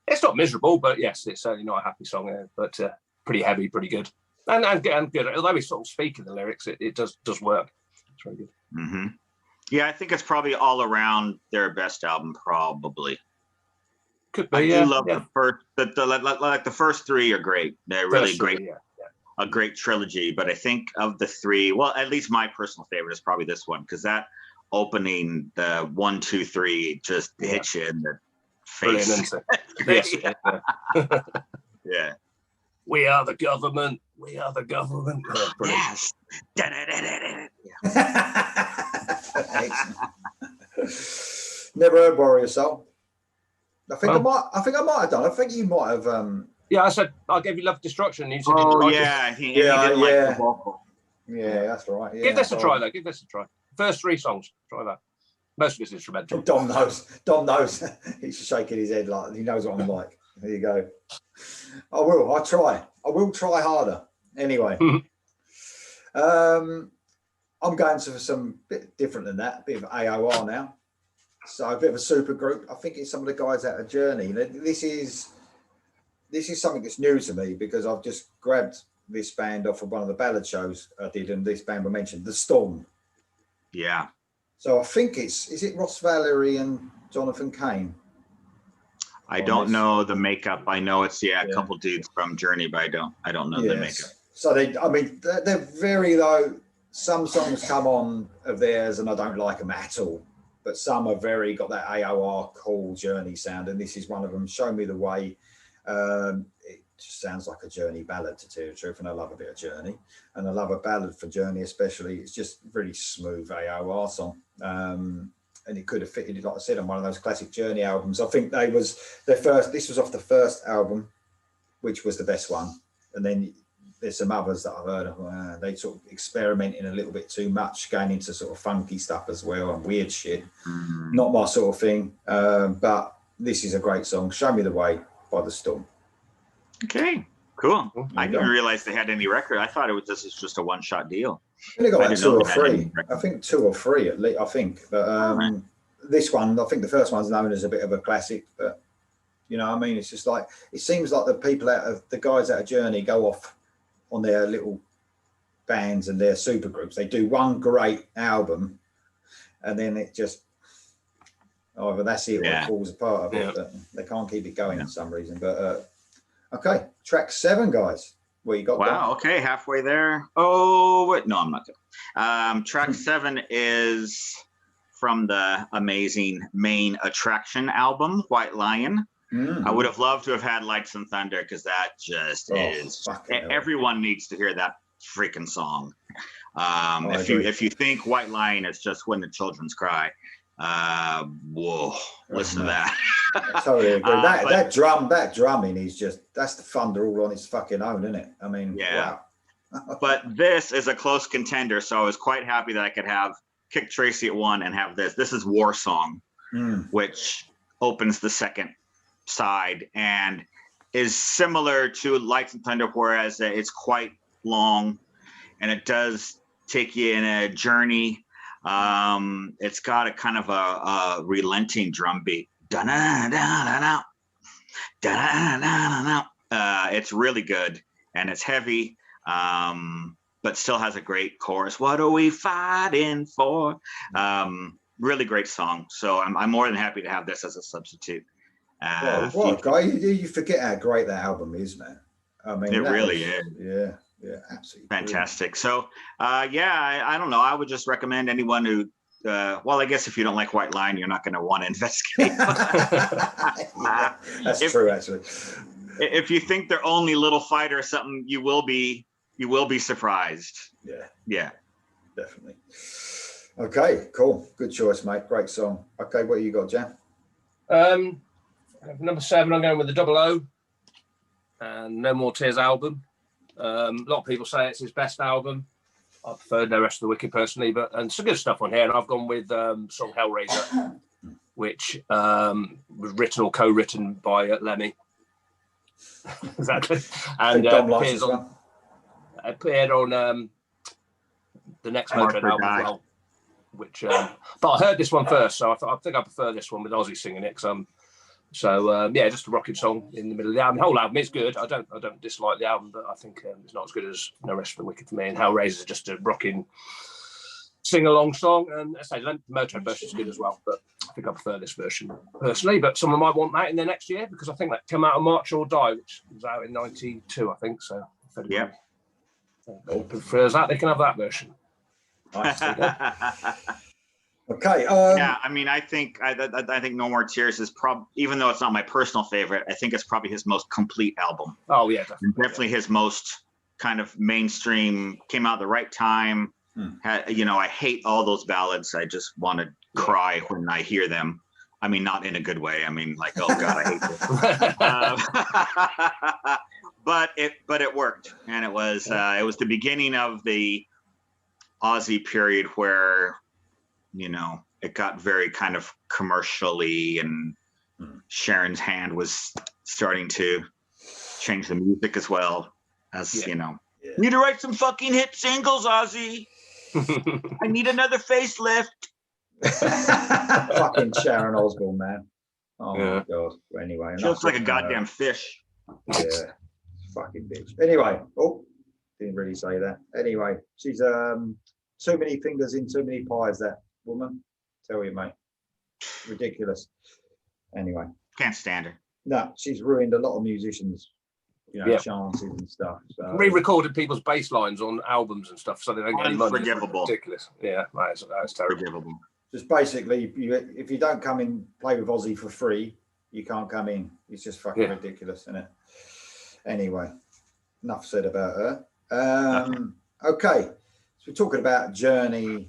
It's not miserable, but yes, it's certainly not a happy song, but pretty heavy, pretty good. And good. Although he's sort of speaking the lyrics, it does work. It's very good. Mm-hmm. Yeah, I think it's probably all around their best album, probably. Could be. I do love the first. The first 3 are great. They're really great. A great trilogy. But I think of the 3, well, at least my personal favorite is probably this one, because that opening, the 1, 2, 3, just hits you in the face. Yes. Yeah. We are the government. We are the government. Oh, yes. Never heard Warrior Soul. I think I might have done. I think you might have. Yeah, I said I gave you Love Destruction. You said he didn't like the vocal. Yeah, that's right. Yeah, give this a try, though. Give this a try. First 3 songs. Try that. Most of it's instrumental. Dom knows. He's shaking his head like he knows what I'm like. There you go. I will try harder. Anyway, I'm going to some bit different than that, a bit of AOR now. So a bit of a super group. I think it's some of the guys out of Journey. This is something that's new to me, because I've just grabbed this band off of one of the ballad shows I did, and this band were mentioned, The Storm. Yeah. So I think is it Ross Valerie and Jonathan Cain? I don't know the makeup. I know it's a couple dudes from Journey, but I don't know the makeup. So they're very though. Some songs come on of theirs and I don't like them at all, but some are very got that AOR cool Journey sound, and this is one of them. Show Me the Way. It just sounds like a Journey ballad, to tell you the truth, and I love a bit of Journey, and I love a ballad for Journey especially. It's just really smooth AOR song, and it could have fitted, like I said, on one of those classic Journey albums. I think this was off the first album, which was the best one, and then there's some others that I've heard of. They sort of experimenting a little bit too much, going into sort of funky stuff as well and weird shit. Not my sort of thing, but this is a great song. Show Me the Way by The Storm. Okay, cool. I didn't realize they had any record. I thought this was just a one-shot deal. I think they got like 2 or 3. I think 2 or 3 at least. I think, but this one, I think the first one's known as a bit of a classic. But you know what I mean? It's just like it seems like the guys out of Journey go off on their little bands and their super groups. They do one great album, and then it just either that's it or it falls apart a bit. But they can't keep it going for some reason. But okay, track 7, guys. What you got? Wow. Okay, halfway there. Oh wait, no, I'm not good. Track 7 is from the amazing Main Attraction album, White Lion. I would have loved to have had Lights and Thunder, because that just is. Everyone needs to hear that freaking song. If you think White Lion is just When the Children's Cry, whoa, listen to that. I totally agree. That drumming is that's the thunder all on its fucking own, isn't it? I mean, wow. But this is a close contender, so I was quite happy that I could have Kick Tracy at 1 and have this. This is War Song, which opens the second side and is similar to Lights and Thunder, whereas it's quite long and it does take you in a journey. It's got a kind of a relenting drum beat. It's really good and it's heavy, but still has a great chorus. What are we fighting for? Really great song. So I'm more than happy to have this as a substitute. You forget how great that album is, man. I mean, it really is. Yeah, absolutely fantastic. Brilliant. So, I don't know. I would just recommend anyone who, well, I guess if you don't like White Lion, you're not going to want to investigate. That's true, actually. If you think they're only Little Fighter or something, you will be surprised. Yeah, definitely. Okay, cool. Good choice, mate. Great song. Okay, what you got, Jan? Number 7, I'm going with the Double O and No More Tears album. A lot of people say it's his best album. I prefer No Rest of the Wicked personally, and some good stuff on here. And I've gone with song Hellraiser, which was written or co-written by Lemmy. Exactly. And appeared on the next Motorhead album as well. Which, but I heard this one first, so I think I prefer this one with Ozzy singing it. Just a rocking song in the middle of the album. The whole album is good. I don't dislike the album, but I think it's not as good as No Rest for the Wicked for me. And Hellraiser is just a rocking sing-along song. And I say the Motorhead version is good as well, but I think I prefer this version personally. But someone might want that in the next year, because I think that came out on March or Die, which was out in '92, I think. So if anyone prefers that, they can have that version. Okay. I mean, I think No More Tears is even though it's not my personal favorite, I think it's probably his most complete album. Oh yeah, definitely his most kind of mainstream. Came out at the right time. I hate all those ballads. I just want to cry when I hear them. I mean, not in a good way. I mean, like, oh God, I hate this. But it worked, and it was the beginning of the Ozzy period where, it got very kind of commercially, and Sharon's hand was starting to change the music as well as, need to write some fucking hit singles, Ozzy. I need another facelift. Fucking Sharon Osbourne, man. Oh my God. Anyway. She looks like a goddamn fish. Yeah. Fucking bitch. Anyway. Oh, didn't really say that. Anyway, she's too many fingers in too many pies, that woman. Tell you, mate. Ridiculous. Anyway. Can't stand her. No, she's ruined a lot of musicians, chances and stuff. So. Re-recorded people's bass lines on albums and stuff, so they don't get any money. Unforgivable. Ridiculous. Yeah, that's terrible. Forgivable. Just basically, if you don't come in, play with Ozzy for free, you can't come in. It's just fucking ridiculous, isn't it? Anyway, enough said about her. Okay, so we're talking about Journey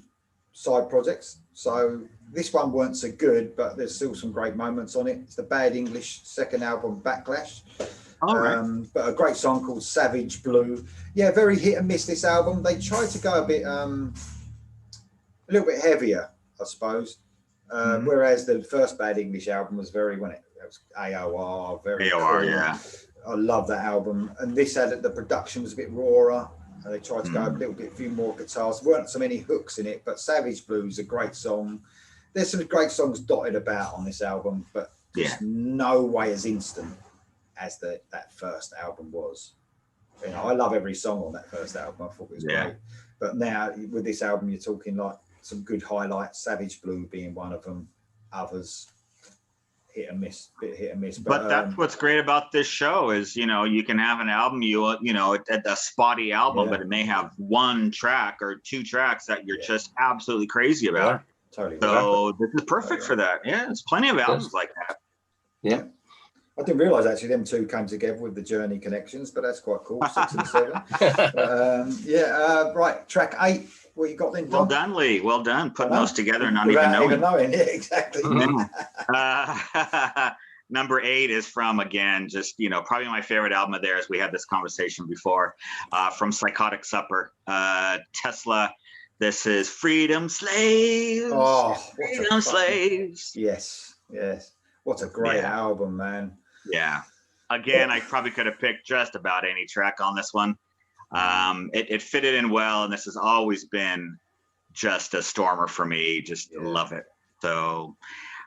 side projects. So this one weren't so good, but there's still some great moments on it. It's the Bad English second album, Backlash. All right. But a great song called Savage Blue. Yeah, very hit and miss this album. They tried to go a little bit heavier, I suppose. Whereas the first Bad English album was very, it was AOR, very AOR, cool. yeah. I love that album. And this had the production was a bit rawer. They tried to go a few more guitars. There weren't so many hooks in it, but Savage Blue is a great song. There's some great songs dotted about on this album, but just no way as instant as that first album was. I love every song on that first album. I thought it was great. But now with this album, you're talking like some good highlights, Savage Blue being one of them, others hit and miss. But that's what's great about this show is, you can have an album, a spotty album, but it may have one track or two tracks that you're just absolutely crazy about. Yeah, totally. So this is perfect for that. Yeah, there's plenty of albums like that. Yeah. I didn't realise actually them two came together with the Journey connections, but that's quite cool. 6 and 7. Right, track 8. What you got then, Dom? Well done, Lee. Well done. Putting those together and not even knowing. Yeah, exactly. Number 8 is from, again, just, probably my favorite album of theirs. We had this conversation before, from Psychotic Supper, Tesla. This is Freedom Slaves. Oh, Freedom Slaves. Yes. What a great album, man. Yeah. Again, I probably could have picked just about any track on this one. It fitted in well, and this has always been just a stormer for me. Just love it. So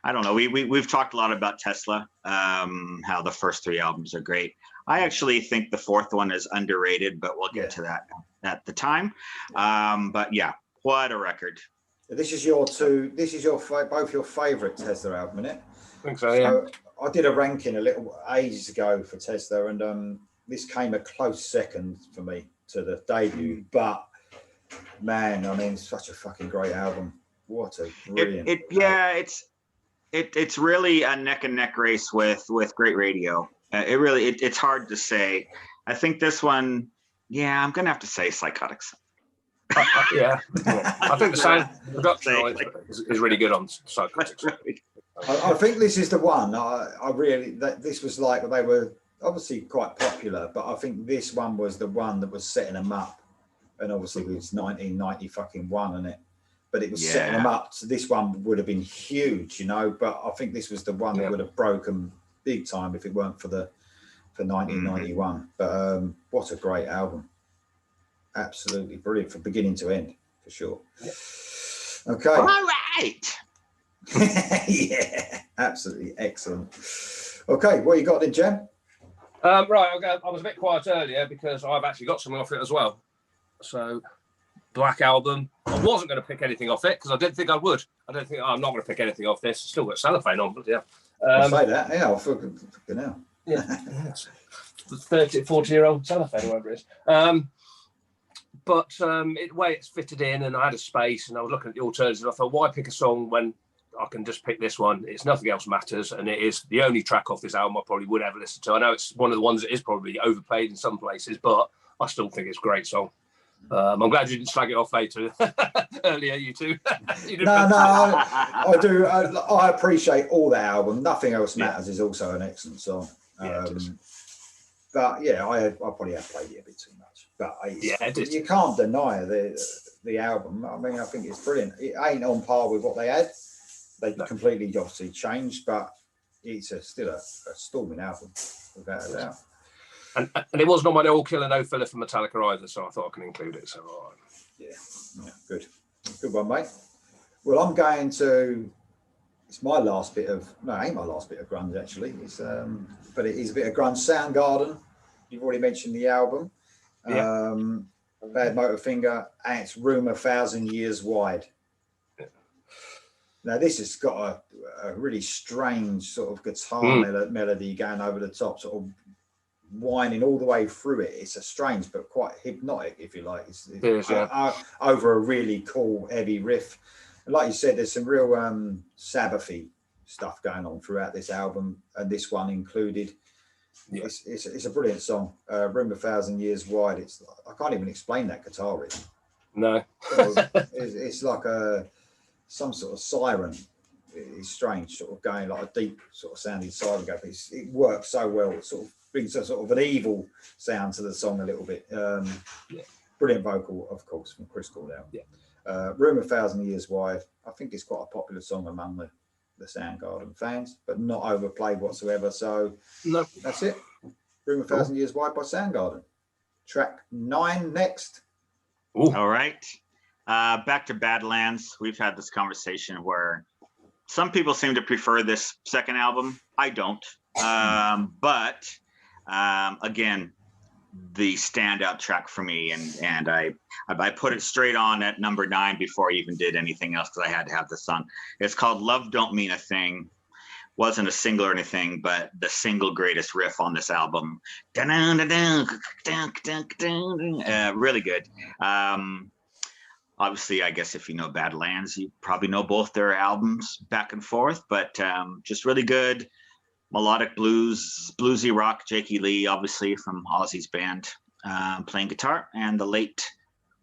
I don't know. We've talked a lot about Tesla, how the first 3 albums are great. I actually think the 4th one is underrated, but we'll get to that at the time. But yeah, what a record. This is both your favorite Tesla album, isn't it? I think so, yeah. I did a ranking a little ages ago for Tesla, and this came a close second for me to the debut. But man, it's such a fucking great album. What a brilliant! It's really a neck and neck race with Great Radio. It's hard to say. I think this one, I'm gonna have to say Psychotics. I think the sound production is really good on Psychotics. I think this is the one. This was like, they were obviously quite popular, but I think this one was the one that was setting them up. And obviously it was 1991, isn't it? But it was setting them up. So this one would have been huge, But I think this was the one that would have broken big time if it weren't for 1991. But what a great album! Absolutely brilliant from beginning to end, for sure. Yeah. Okay. All right. Yeah, absolutely excellent. Okay, what you got then, Jem? Right, I was a bit quiet earlier because I've actually got something off it as well. So, Black Album. I wasn't going to pick anything off it because I didn't think I would. I'm not going to pick anything off this. Still got cellophane on, but yeah. I'll say that. Yeah, I'll fucking hell. Yeah. The 40-year-old cellophane, whatever it is. But the way it's fitted in, and I had a space, and I was looking at the alternatives, and I thought, why pick a song when I can just pick this one? It's Nothing Else Matters, and it is the only track off this album I probably would ever listen to. I know it's one of the ones that is probably overplayed in some places, but I still think it's a great song. I'm glad you didn't slag it off later earlier, you two. I do. I appreciate all the album. Nothing Else Matters is also an excellent song. But yeah, I probably have played it a bit too much. But you can't deny the album. I think it's brilliant. It ain't on par with what they had. They completely obviously changed, but it's still a storming album, without a doubt. And it wasn't on my No Killer No Filler for Metallica either, so I thought I can include it. So all right. Yeah, good one, mate. Well, I'm going to. It's my last bit of. No, it ain't my last bit of grunge actually. It's but it is a bit of grunge. Soundgarden. You've already mentioned the album. Bad Motorfinger, and it's Room 1,000 Years Wide. Now this has got a really strange sort of guitar melody going over the top, sort of winding all the way through it. It's a strange but quite hypnotic, if you like. It's over a really cool heavy riff. And like you said, there's some real Sabbathy stuff going on throughout this album, and this one included. Yeah. It's a brilliant song. Room 1,000 Years Wide. I can't even explain that guitar riff. No. It's like some sort of siren. It's strange, sort of going like a deep sort of sounding siren go. It works so well. It sort of brings a sort of an evil sound to the song a little bit. Brilliant vocal, of course, from Chris Cornell. Yeah. Room 1,000 Years Wide. I think it's quite a popular song among the Soundgarden fans, but not overplayed whatsoever. So that's it. Room 1,000 Years Wide by Soundgarden. Track 9 next. Ooh. All right. Back to Badlands. We've had this conversation where some people seem to prefer this second album. I don't. But again, the standout track for me, and I put it straight on at number 9 before I even did anything else because I had to have this on. It's called Love Don't Mean a Thing. Wasn't a single or anything, but the single greatest riff on this album. Really good. Obviously, I guess if you know Badlands, you probably know both their albums back and forth, but just really good. Melodic blues, bluesy rock. Jakey Lee, obviously from Ozzy's band, playing guitar, and the late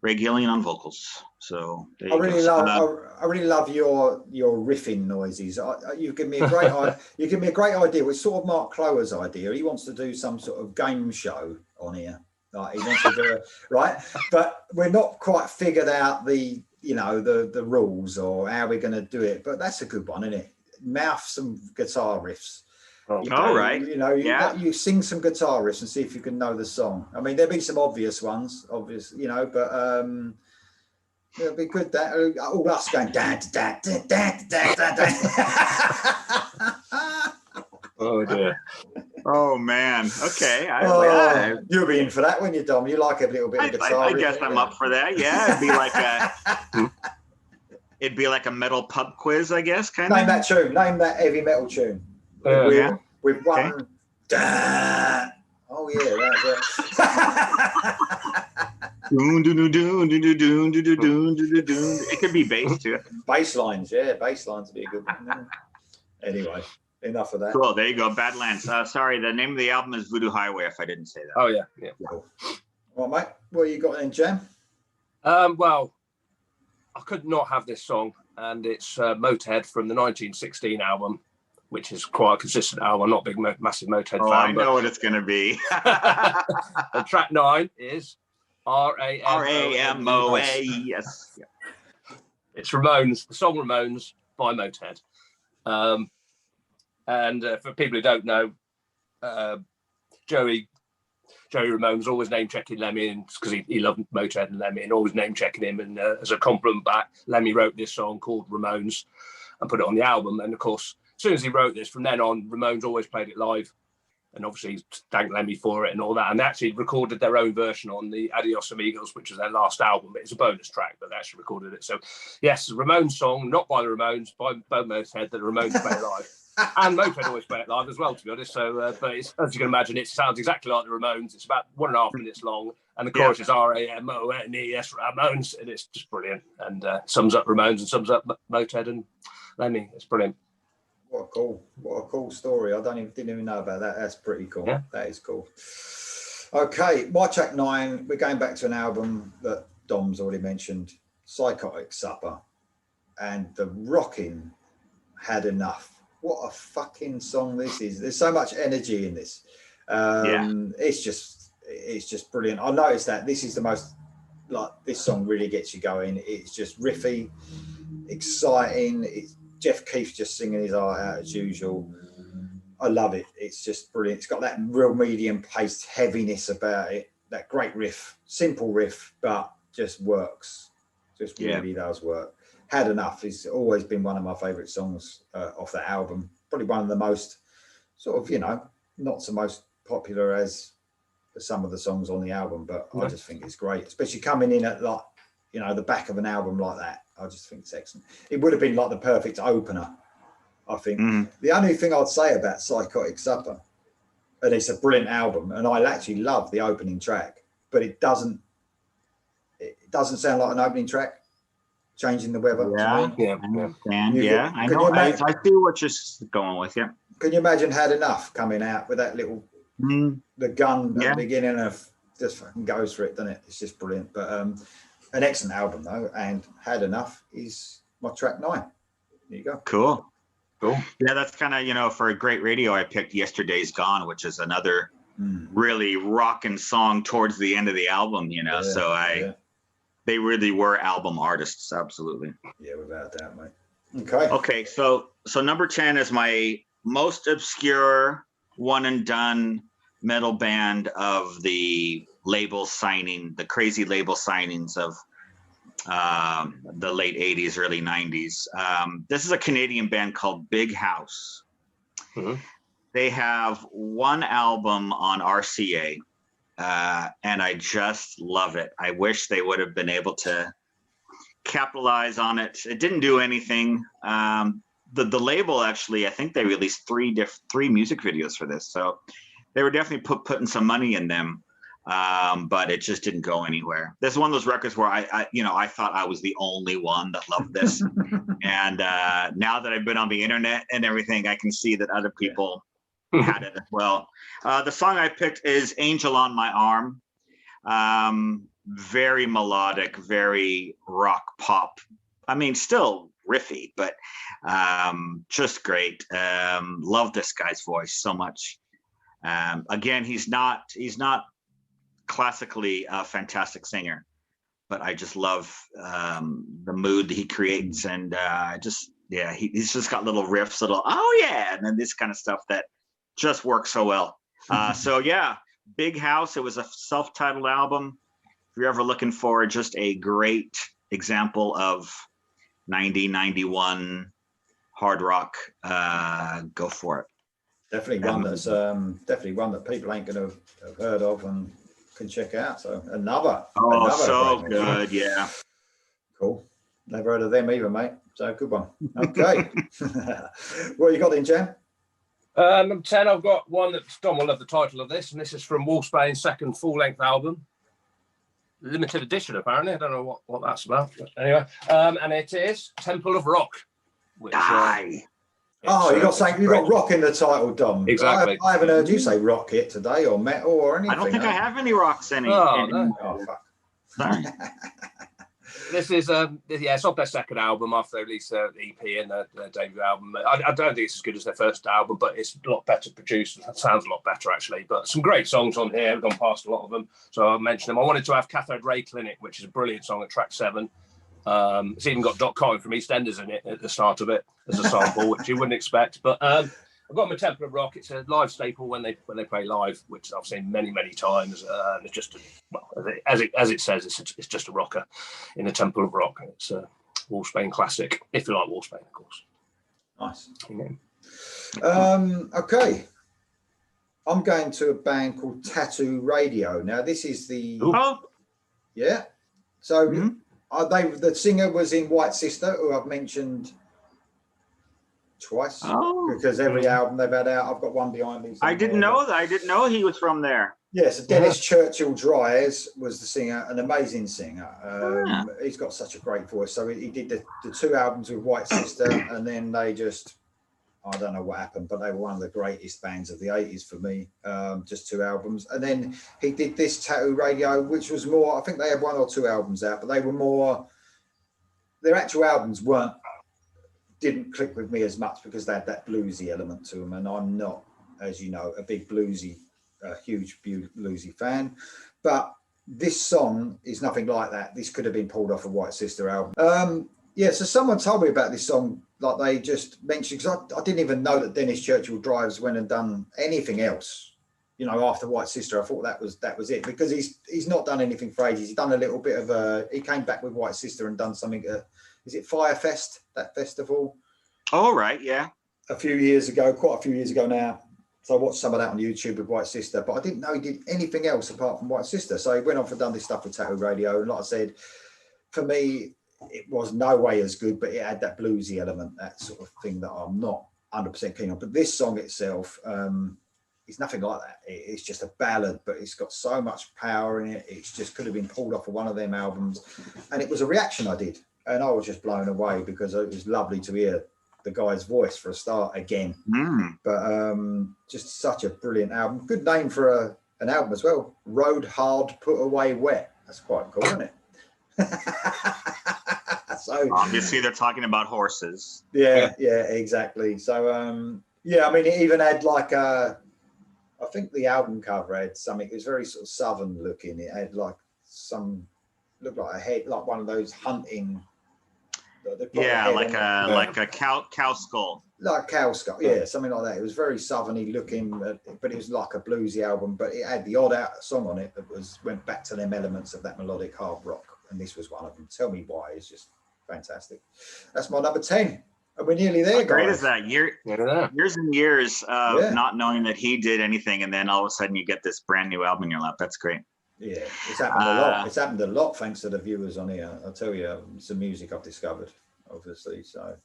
Ray Gillian on vocals. So I really love your riffing noises. You give me a great you give me a great idea. It's sort of Mark Clower's idea. He wants to do some sort of game show on here. Like he wants to do it, right? But we're not quite figured out the rules or how we're going to do it. But that's a good one, isn't it? Mouth some guitar riffs. Right. You sing some guitar riffs and see if you can know the song. I mean, there'll be some obvious ones, but it'll be good that all us going da da da da da da. Oh dear. Oh man. Okay. You'll be in for that, wouldn't you, Dom? You like a little bit of guitar. I guess I'm up for that. Yeah, it'd be like a metal pub quiz, I guess. Kind of. Name that tune. Name that heavy metal tune. With one. Okay. Da. Oh yeah, it could be bass too. Bass lines, bass lines would be a good one. Anyway, enough of that. Cool, there you go. Badlands. Sorry, the name of the album is Voodoo Highway, if I didn't say that. Oh yeah. Cool. Well, mate, what you got in, Jam? Well, I could not have this song, and it's Motorhead from the 1916 album, which is quite a consistent album. I'm not a big, massive Motorhead fan. I know what it's going to be. And track 9 is R-A-M-O-A. Yes. It's Ramones, the song Ramones by Motorhead. And for people who don't know, Joey Ramone's always name-checking Lemmy because he loved Motorhead and Lemmy and always name-checking him. And as a compliment back, Lemmy wrote this song called Ramones and put it on the album. And of course, as soon as he wrote this, from then on, Ramones always played it live. And obviously thanked Lemmy for it and all that. And they actually recorded their own version on the Adios Amigos, which was their last album. It's a bonus track, but they actually recorded it. So yes, Ramones song, not by the Ramones, by Motorhead, that the Ramones play live. And Motorhead always play it live as well, to be honest. So, but it's, as you can imagine, it sounds exactly like the Ramones. It's about 1.5 minutes long. And the chorus is R-A-M-O-N-E-S, Ramones. And it's just brilliant. And sums up Ramones and sums up Motorhead and Lemmy. It's brilliant. What a cool story. I didn't even know about that. That's pretty cool. Yeah. That is cool. Okay, my track 9, we're going back to an album that Dom's already mentioned, Psychotic Supper. And the rocking had enough. What a fucking song this is. There's so much energy in this. It's just brilliant. I noticed that this is the most, this song really gets you going. It's just riffy, exciting. Jeff Keith's just singing his heart out as usual. I love it. It's just brilliant. It's got that real medium-paced heaviness about it. That great riff, simple riff, but just works. Just really does work. Had Enough has always been one of my favourite songs off that album. Probably one of the most sort of, not so most popular as some of the songs on the album, but I just think it's great, especially coming in at you know, the back of an album like that. I just think it's excellent. It would have been like the perfect opener, I think. The only thing I'd say about Psychotic Supper, and it's a brilliant album, and I actually love the opening track, but it doesn't sound like an opening track. Changing the Weather. Yeah, I know. I see what you're going with. Yeah. Can you imagine Had Enough coming out with that little the gun at the beginning of just fucking goes for it, doesn't it? It's just brilliant. But an excellent album though, and Had Enough is my track 9. There you go. Cool. Yeah, that's kind of, you know, for a great radio, I picked Yesterday's Gone, which is another really rocking song towards the end of the album, you know. They really were album artists, absolutely. Yeah, without a doubt, mate. Okay, so number 10 is my most obscure one and done metal band of the label signing, the crazy label signings of the late 80s, early 90s. This is a Canadian band called Big House. They have one album on RCA. And I just love it. I wish they would have been able to capitalize on it. It didn't do anything. The label actually, I think they released three music videos for this, so they were definitely putting some money in them. But it just didn't go anywhere. This is one of those records where I thought I was the only one that loved this, and now that I've been on the internet and everything, I can see that other people had it as well. The song I picked is Angel on My Arm. Very melodic, very rock pop. I mean, still riffy, but just great. Love this guy's voice so much. Again, he's not classically a fantastic singer, but I just love the mood that he creates, and he's just got little riffs, and then this kind of stuff that just works so well. So yeah, Big House. It was a self-titled album. If you're ever looking for just a great example of 91 hard rock, go for it. Definitely one that's definitely one that people ain't going to have heard of and can check out. So another so good. Yeah, cool. Never heard of them either, mate. So good one. Okay. What you got then, Jan? Number 10, I've got one that Dom will love the title of this, and this is from Wolfsbane's second full-length album. Limited edition, apparently. I don't know what that's about. But anyway, and it is Temple of Rock. Which, you got rock in the title, Dom. Exactly. I haven't heard you say rock hit today, or metal, or anything. I don't think I have any rocks in it. Oh, fuck. Sorry. This is it's off their second album after they released their EP and their debut album. I don't think it's as good as their first album, but it's a lot better produced. It sounds a lot better, actually. But some great songs on here. I've gone past a lot of them, so I'll mention them. I wanted to have Cathode Ray Clinic, which is a brilliant song at track 7. It's even got Doc Cotton from EastEnders in it at the start of it as a sample, which you wouldn't expect. But I've got my Temple of Rock. It's a live staple when they play live, which I've seen many times. It's just as it says, it's just a rocker in the Temple of Rock. It's a Wolfsbane classic, if you like Wolfsbane, of course. Nice. Yeah. Okay, I'm going to a band called Tattoo Radio. Now this is the So the singer was in White Sister, who I've mentioned twice because every album they've had out, I've got one behind me. I didn't know that. I didn't know he was from there. Yes, Dennis Churchill Dries was the singer, an amazing singer. He's got such a great voice. So he did the 2 albums with White Sister, and then they just, I don't know what happened, but they were one of the greatest bands of the 80s for me. Just 2 albums. And then he did this Tattoo Radio, which was more, I think they had 1 or 2 albums out, but they were more, their actual albums didn't click with me as much because they had that bluesy element to them, and I'm not, as you know, a big huge bluesy fan, but this song is nothing like that. This could have been pulled off a White Sister album. So someone told me about this song, like they just mentioned, because I didn't even know that Dennis Churchill Dries went and done anything else, after White Sister. I thought that was it, because he's not done anything for ages. He's done a little bit of he came back with White Sister and done something is it Firefest, that festival? Oh, right, yeah. Quite a few years ago now. So I watched some of that on YouTube with White Sister, but I didn't know he did anything else apart from White Sister. So he went off and done this stuff with Tattoo Radio. And like I said, for me, it was no way as good, but it had that bluesy element, that sort of thing that I'm not 100% keen on. But this song itself, it's nothing like that. It's just a ballad, but it's got so much power in it. It's just could have been pulled off of one of them albums. And it was a reaction I did. And I was just blown away because it was lovely to hear the guy's voice for a start again. But just such a brilliant album. Good name for an album as well. Rode Hard, Put Away Wet. That's quite cool, isn't it? So obviously they're talking about horses. Yeah, exactly. So yeah, I mean, it even had like I think the album cover had something. It was very sort of southern looking. It had like looked like a head, like one of those hunting. Yeah, like a cow skull. Like cow skull, yeah, something like that. It was very southerny looking, but it was like a bluesy album. But it had the odd song on it that went back to them elements of that melodic hard rock, and this was one of them. Tell Me Why is just fantastic. That's my number 10, and we're nearly there. How great is that? Years and years of not knowing that he did anything, and then all of a sudden you get this brand new album in your lap. That's great. Yeah, it's happened a lot. It's happened a lot thanks to the viewers on here. I'll tell you, some music I've discovered, obviously. So,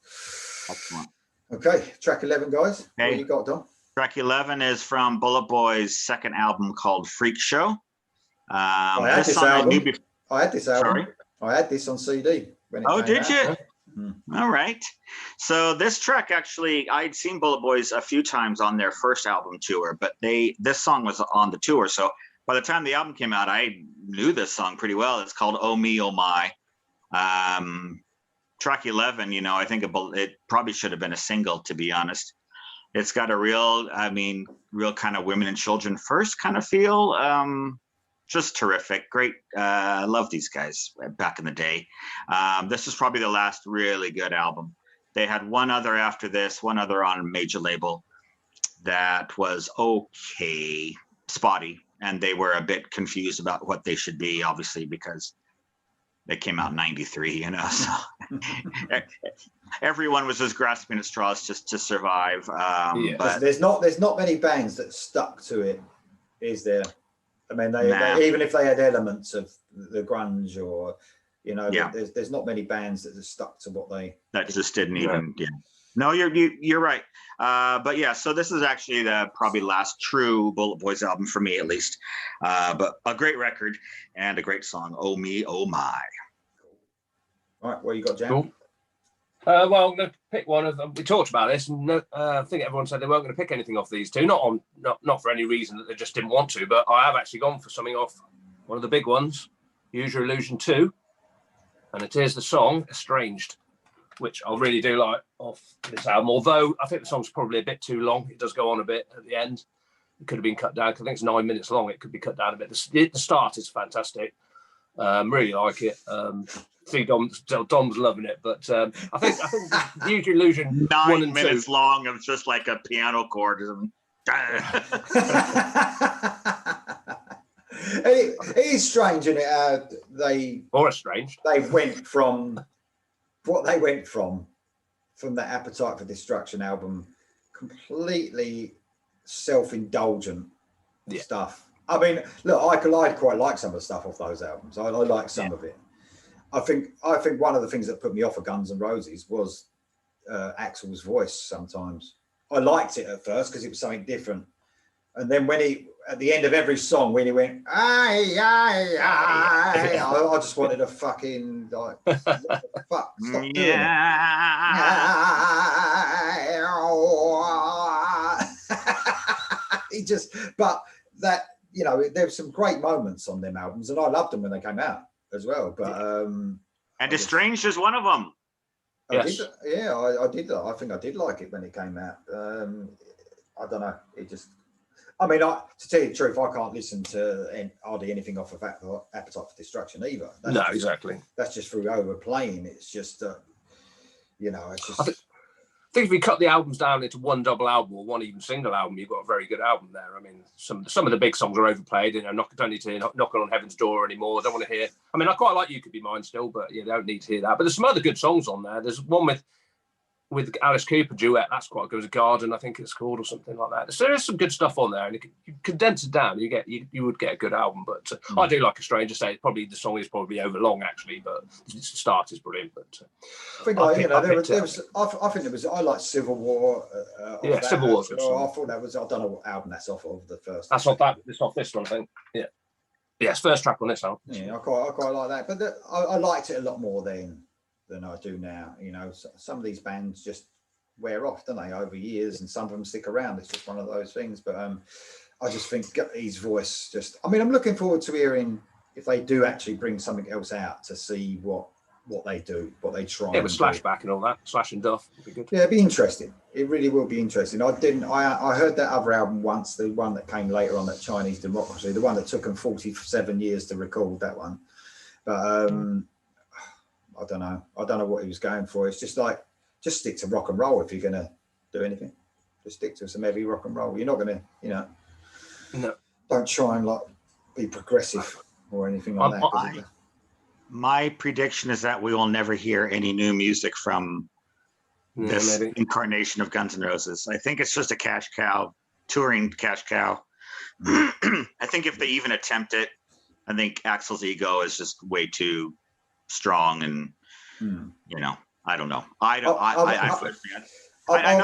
excellent. Okay, track 11, guys. Okay. What you got, Dom? Track 11 is from Bullet Boy's second album called Freak Show. I had this album. Sorry? I had this on CD. When it came did out. you? All right. So this track, actually, I'd seen Bullet Boys a few times on their first album tour, but this song was on the tour. So by the time the album came out, I knew this song pretty well. It's called Oh Me, Oh My. Track 11, I think it probably should have been a single, to be honest. It's got a real kind of women and children first kind of feel. Just terrific. Great. I love these guys back in the day. This is probably the last really good album. They had one other after this, one other on a major label that was okay, spotty. And they were a bit confused about what they should be, obviously, because they came out in 93, so everyone was just grasping at straws just to survive. But there's not many bands that stuck to it, is there? I mean, they even if they had elements of the grunge or, there's not many bands that just stuck to what they. That just didn't even. Yeah. No, you're right. But yeah, so this is actually the probably last true Bullet Boys album for me, at least. But a great record and a great song. Oh Me, Oh My. All right, what you got, Jan? Cool. Well, I'm going to pick one of them. We talked about this, and I think everyone said they weren't going to pick anything off these two. Not for any reason that they just didn't want to, but I have actually gone for something off one of the big ones, Use Your Illusion 2, and it is the song Estranged, which I really do like off this album. Although I think the song's probably a bit too long. It does go on a bit at the end. It could have been cut down. I think it's 9 minutes long. It could be cut down a bit. The start is fantastic. Really like it. See, Dom's loving it, but I think Use Your Illusion 9 minutes long of just like a piano chord. It is strange, isn't it? They went from what they went from the Appetite for Destruction album, completely self-indulgent stuff. I mean, look, I quite like some of the stuff off those albums. I like some of it. I think one of the things that put me off of Guns N' Roses was Axl's voice. Sometimes I liked it at first because it was something different, and then when he at the end of every song when he went I just wanted to fucking like what the fuck, stop doing it. He just, but that, there's some great moments on them albums, and I loved them when they came out as well. But and Estranged is one of them. I did. I think I did like it when it came out. I don't know. It just. I mean, to tell you the truth, I can't listen to hardly anything off of Appetite for Destruction either. Exactly. That's just through overplaying. It's just, it's just. I think if we cut the albums down into one double album or one even single album, you've got a very good album there. I mean, some of the big songs are overplayed. Don't need to knock on Heaven's Door anymore. I don't want to hear. I mean, I quite like You Could Be Mine still, but they don't need to hear that. But there's some other good songs on there. There's one with with Alice Cooper duet. That's quite good. It was Garden, I think it's called, or something like that. So there's some good stuff on there, and you condense it down, you would get a good album. But I do like A Stranger Say. Probably the song is probably over long actually, but the start is brilliant. But I think I think there was. I like Civil War. Civil War. I thought that was. I don't know what album that's off of. The first. That's not that. It's not this one, I think. Yeah. Yes, first track on this album. Yeah, I quite like that. But I liked it a lot more than I do now. You know, some of these bands just wear off, don't they, over years, and some of them stick around. It's just one of those things. But I just think his voice just. I mean, I'm looking forward to hearing if they do actually bring something else out to see what they do, what they try. Yeah, with Slash back and all that, Slash and Duff would be good. Yeah, it'd be interesting. It really will be interesting. I heard that other album once, the one that came later on, that Chinese Democracy, the one that took them 47 years to record that one. But I don't know what he was going for. It's just like, just stick to rock and roll if you're going to do anything. Just stick to some heavy rock and roll. You're not going to, no. Don't try and like be progressive or anything like that. My prediction is that we will never hear any new music from this incarnation of Guns N' Roses. I think it's just a cash cow, touring cash cow. I think if they even attempt it, I think Axl's ego is just way too strong, and I don't know. I know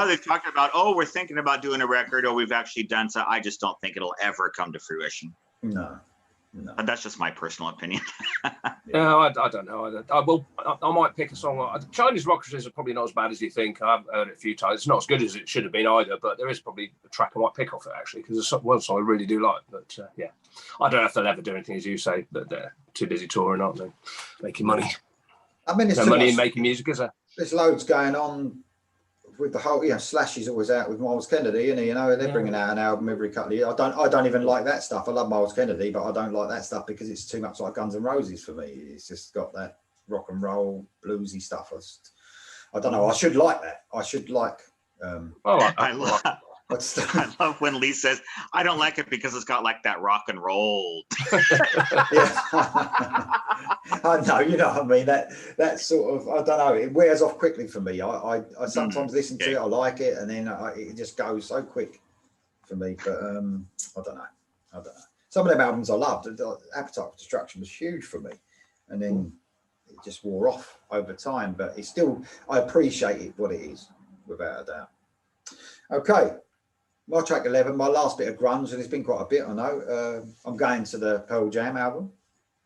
they've talked about, we're thinking about doing a record, or we've actually done so. I just don't think it'll ever come to fruition. No. But that's just my personal opinion. No, I don't know. I might pick a song. Chinese Rockers are probably not as bad as you think. I've heard it a few times. It's not as good as it should have been either, but there is probably a track I might pick off it actually, because there's one song I really do like. But yeah, I don't know if they'll ever do anything, as you say, but they're too busy touring, aren't they? Making money. I mean, there's no money in making music, is there? There's loads going on with the whole, Slash is always out with Miles Kennedy, and they're bringing out an album every couple of years. I don't even like that stuff. I love Miles Kennedy, but I don't like that stuff because it's too much like Guns N' Roses for me. It's just got that rock and roll bluesy stuff. I don't know. I should like that. I should like. I love when Lee says, "I don't like it because it's got like that rock and roll." Yeah, I know. You know what I mean? That sort of, I don't know. It wears off quickly for me. I sometimes listen to it. I like it, and then it just goes so quick for me. But I don't know. Some of them albums I loved. Appetite for Destruction was huge for me, and then it just wore off over time. But it's still, I appreciate it what it is, without a doubt. Okay. My track 11, my last bit of grunge, and it's been quite a bit, I know. I'm going to the Pearl Jam album,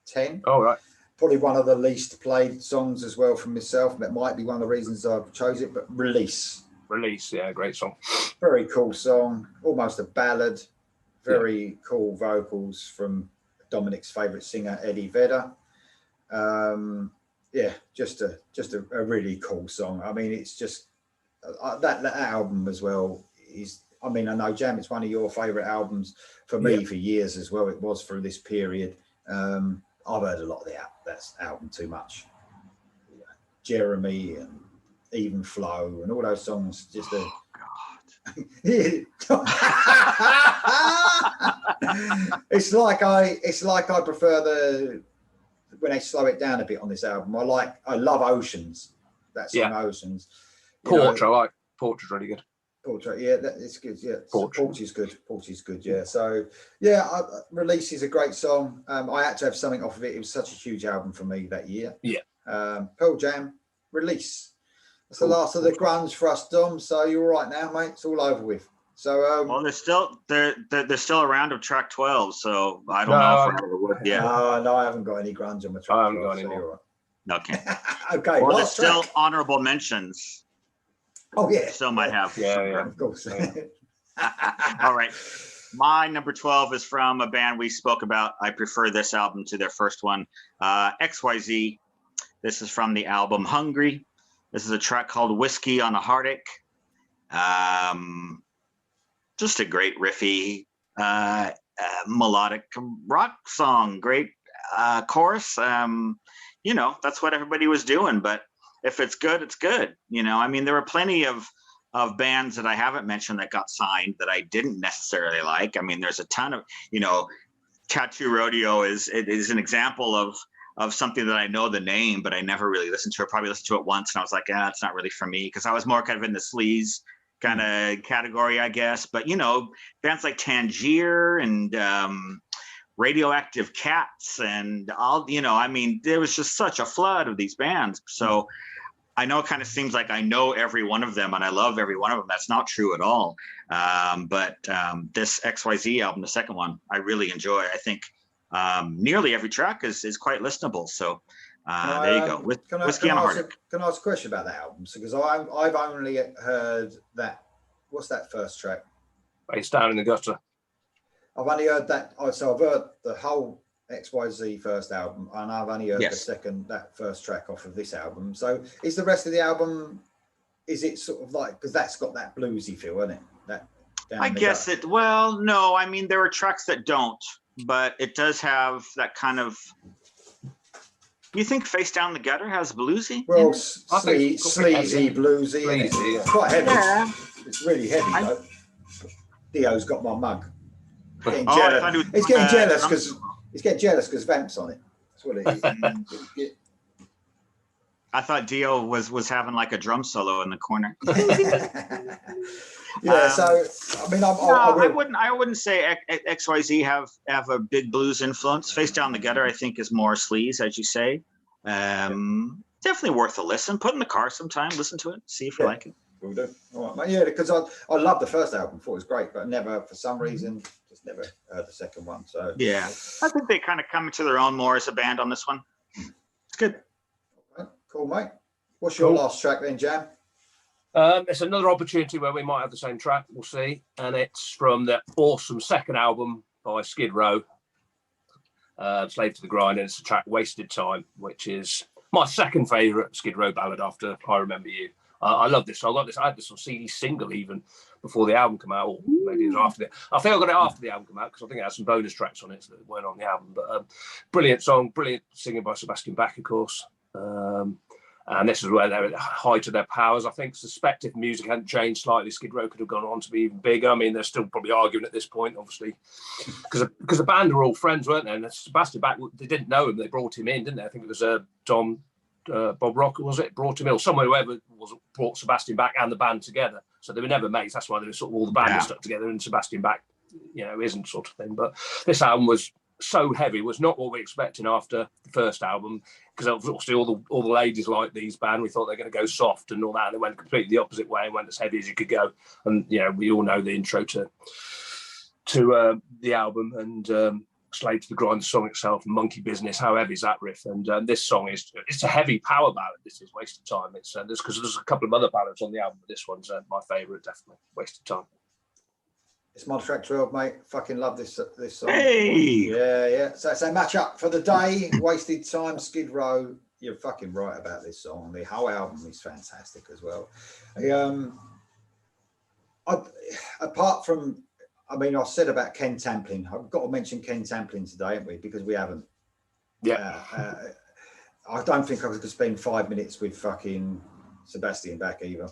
10. Oh, right. Probably one of the least played songs as well from myself. That might be one of the reasons I've chose it, but Release. Release, yeah, great song. Very cool song, almost a ballad. Very cool vocals from Dominic's favourite singer, Eddie Vedder. Just a really cool song. I mean, it's just, that album as well is, I mean, I know, Jam, it's one of your favourite albums for me for years as well. It was through this period. I've heard a lot of that album too much. Jeremy and Even Flow and all those songs. Just it's like I prefer when they slow it down a bit on this album. I love Oceans. That song, Oceans. Portrait, I like. Portrait's really good. Portrait, it's good. Yeah, Porch is good. Yeah. So Release is a great song. I had to have something off of it. It was such a huge album for me that year. Yeah. Pearl Jam, Release. That's the last of the grunge for us, Dom. So you're all right now, mate. It's all over with. So well, there's still a round of track 12. So I don't know if we're ever would. Yeah. No, I haven't got any grunge on my track. I haven't got any more. Okay. Okay. Well, there's still honorable mentions. Oh yeah, still might have. Yeah, of course. All right, my number 12 is from a band we spoke about. I prefer this album to their first one, XYZ. This is from the album Hungry. This is a track called Whiskey on a Heartache. Just a great riffy, melodic rock song. Great chorus. That's what everybody was doing, but if it's good, it's good. I mean, there were plenty of bands that I haven't mentioned that got signed that I didn't necessarily like. I mean, there's a ton of, Tattoo Rodeo is an example of something that I know the name, but I never really listened to it. Probably listened to it once, and I was like, "Yeah, it's not really for me," because I was more kind of in the sleaze kind of category, I guess. But bands like Tangier and Radioactive Cats and all, I mean, there was just such a flood of these bands. So I know it kind of seems like I know every one of them and I love every one of them. That's not true at all. But this XYZ album, the second one, I really enjoy. I think nearly every track is quite listenable. So there you go. Whiskey on a Heartache. Can I ask a question about that album? Because I've only heard that. What's that first track? Face Down in the Gutter. I've only heard that. So I've heard the whole XYZ first album, and I've only heard that first track off of this album. So is the rest of the album, is it sort of like, because that's got that bluesy feel, isn't it? I guess it, well, no, I mean, there are tracks that don't, but it does have that kind of, you think Face Down the Gutter has bluesy? Well, sleazy, bluesy, sleazy, quite heavy. Yeah. It's really heavy though. Dio's got my mug. Getting jealous. It's getting jealous because he's getting jealous because Vamp's on it. That's what it is. I thought Dio was having like a drum solo in the corner. Yeah, so I mean, I wouldn't say XYZ have a big blues influence. Face Down the Gutter, I think, is more sleaze, as you say. Definitely worth a listen. Put in the car sometime, listen to it, see if you like it. We'll do. All right, mate. Yeah, because I love the first album, thought it was great, but never, for some reason, just never heard the second one. So yeah, I think they kind of come into their own more as a band on this one. It's good. Right, cool, mate. What's your last track then, Jam? It's another opportunity where we might have the same track. We'll see, and it's from the awesome second album by Skid Row, Slave to the Grind, and it's the track "Wasted Time," which is my second favourite Skid Row ballad after "I Remember You." I love this song. I had this on CD single even before the album came out, or maybe it was after it. I think I got it after the album came out because I think it had some bonus tracks on it that weren't on the album. But brilliant song, brilliant singing by Sebastian Bach, of course. And this is where they're at the height of their powers. I think, suspect if music hadn't changed slightly, Skid Row could have gone on to be even bigger. I mean, they're still probably arguing at this point, obviously, because the band were all friends, weren't they? And Sebastian Bach, they didn't know him. They brought him in, didn't they? I think it was Bob Rocker, was it? Brought him in, or someone, whoever was, brought Sebastian Bach and the band together. So they were never mates. That's why they were sort of all the band was stuck together, and Sebastian Bach, isn't, sort of thing. But this album was so heavy, was not what we were expecting after the first album, because obviously all the ladies like these band. We thought they were going to go soft and all that, and they went completely the opposite way and went as heavy as you could go. And we all know the intro to the album, and Slave to the Grind, the song itself, Monkey Business, how heavy is that riff? And this song it's a heavy power ballad. This is Wasted Time. It's because there's a couple of other ballads on the album, but this one's my favourite, definitely. Wasted Time. It's my track 12, mate. Fucking love this song. Hey! Yeah. So it's a match up for the day. Wasted Time, Skid Row. You're fucking right about this song. The whole album is fantastic as well. Apart from, I mean, I said about Ken Tamplin. I've got to mention Ken Tamplin today, haven't we? Because we haven't. Yeah. I don't think I could spend 5 minutes with fucking Sebastian Bach either.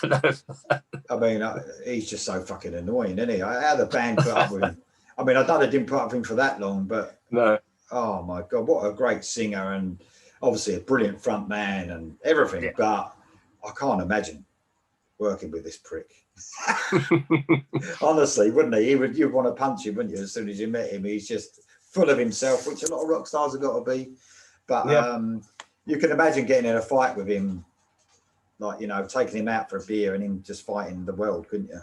I mean, he's just so fucking annoying, isn't he? How the band put up with him. I mean, I don't know, they didn't put up with him for that long, but no. Oh my God, what a great singer, and obviously a brilliant front man and everything. Yeah. But I can't imagine working with this prick. Honestly, wouldn't he? You'd want to punch him, wouldn't you? As soon as you met him, he's just full of himself, which a lot of rock stars have got to be. But you can imagine getting in a fight with him. Like, taking him out for a beer and him just fighting the world, couldn't you?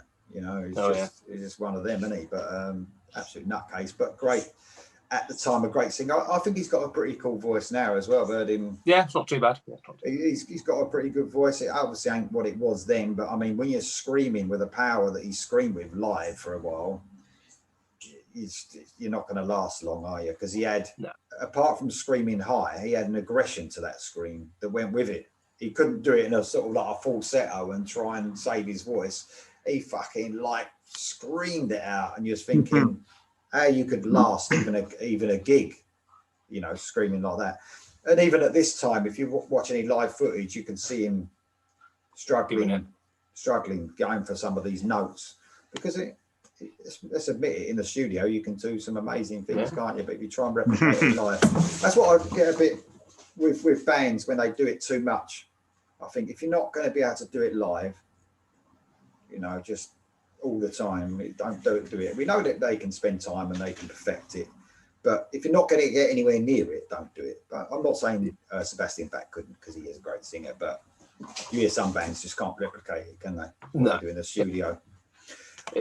He's just one of them, isn't he? But absolute nutcase, but great at the time, a great singer. I think he's got a pretty cool voice now as well. I've heard him. Yeah, it's not too bad. He's got a pretty good voice. It obviously ain't what it was then, but I mean, when you're screaming with the power that he screamed with live for a while, you're not going to last long, are you? Because he had, apart from screaming high, he had an aggression to that scream that went with it. He couldn't do it in a sort of like a falsetto and try and save his voice. He fucking screamed it out, and you're thinking how you could last even a gig, screaming like that. And even at this time, if you watch any live footage, you can see him struggling, going for some of these notes, because let's admit it, in the studio you can do some amazing things, can't you? But if you try and replicate it live, that's what I get a bit with bands when they do it too much. I think if you're not going to be able to do it live, you know, just all the time, don't do it. We know that they can spend time and they can perfect it, but if you're not going to get anywhere near it, don't do it. But I'm not saying Sebastian Bach couldn't, because he is a great singer, but you hear some bands just can't replicate it, can they? What they do in the studio.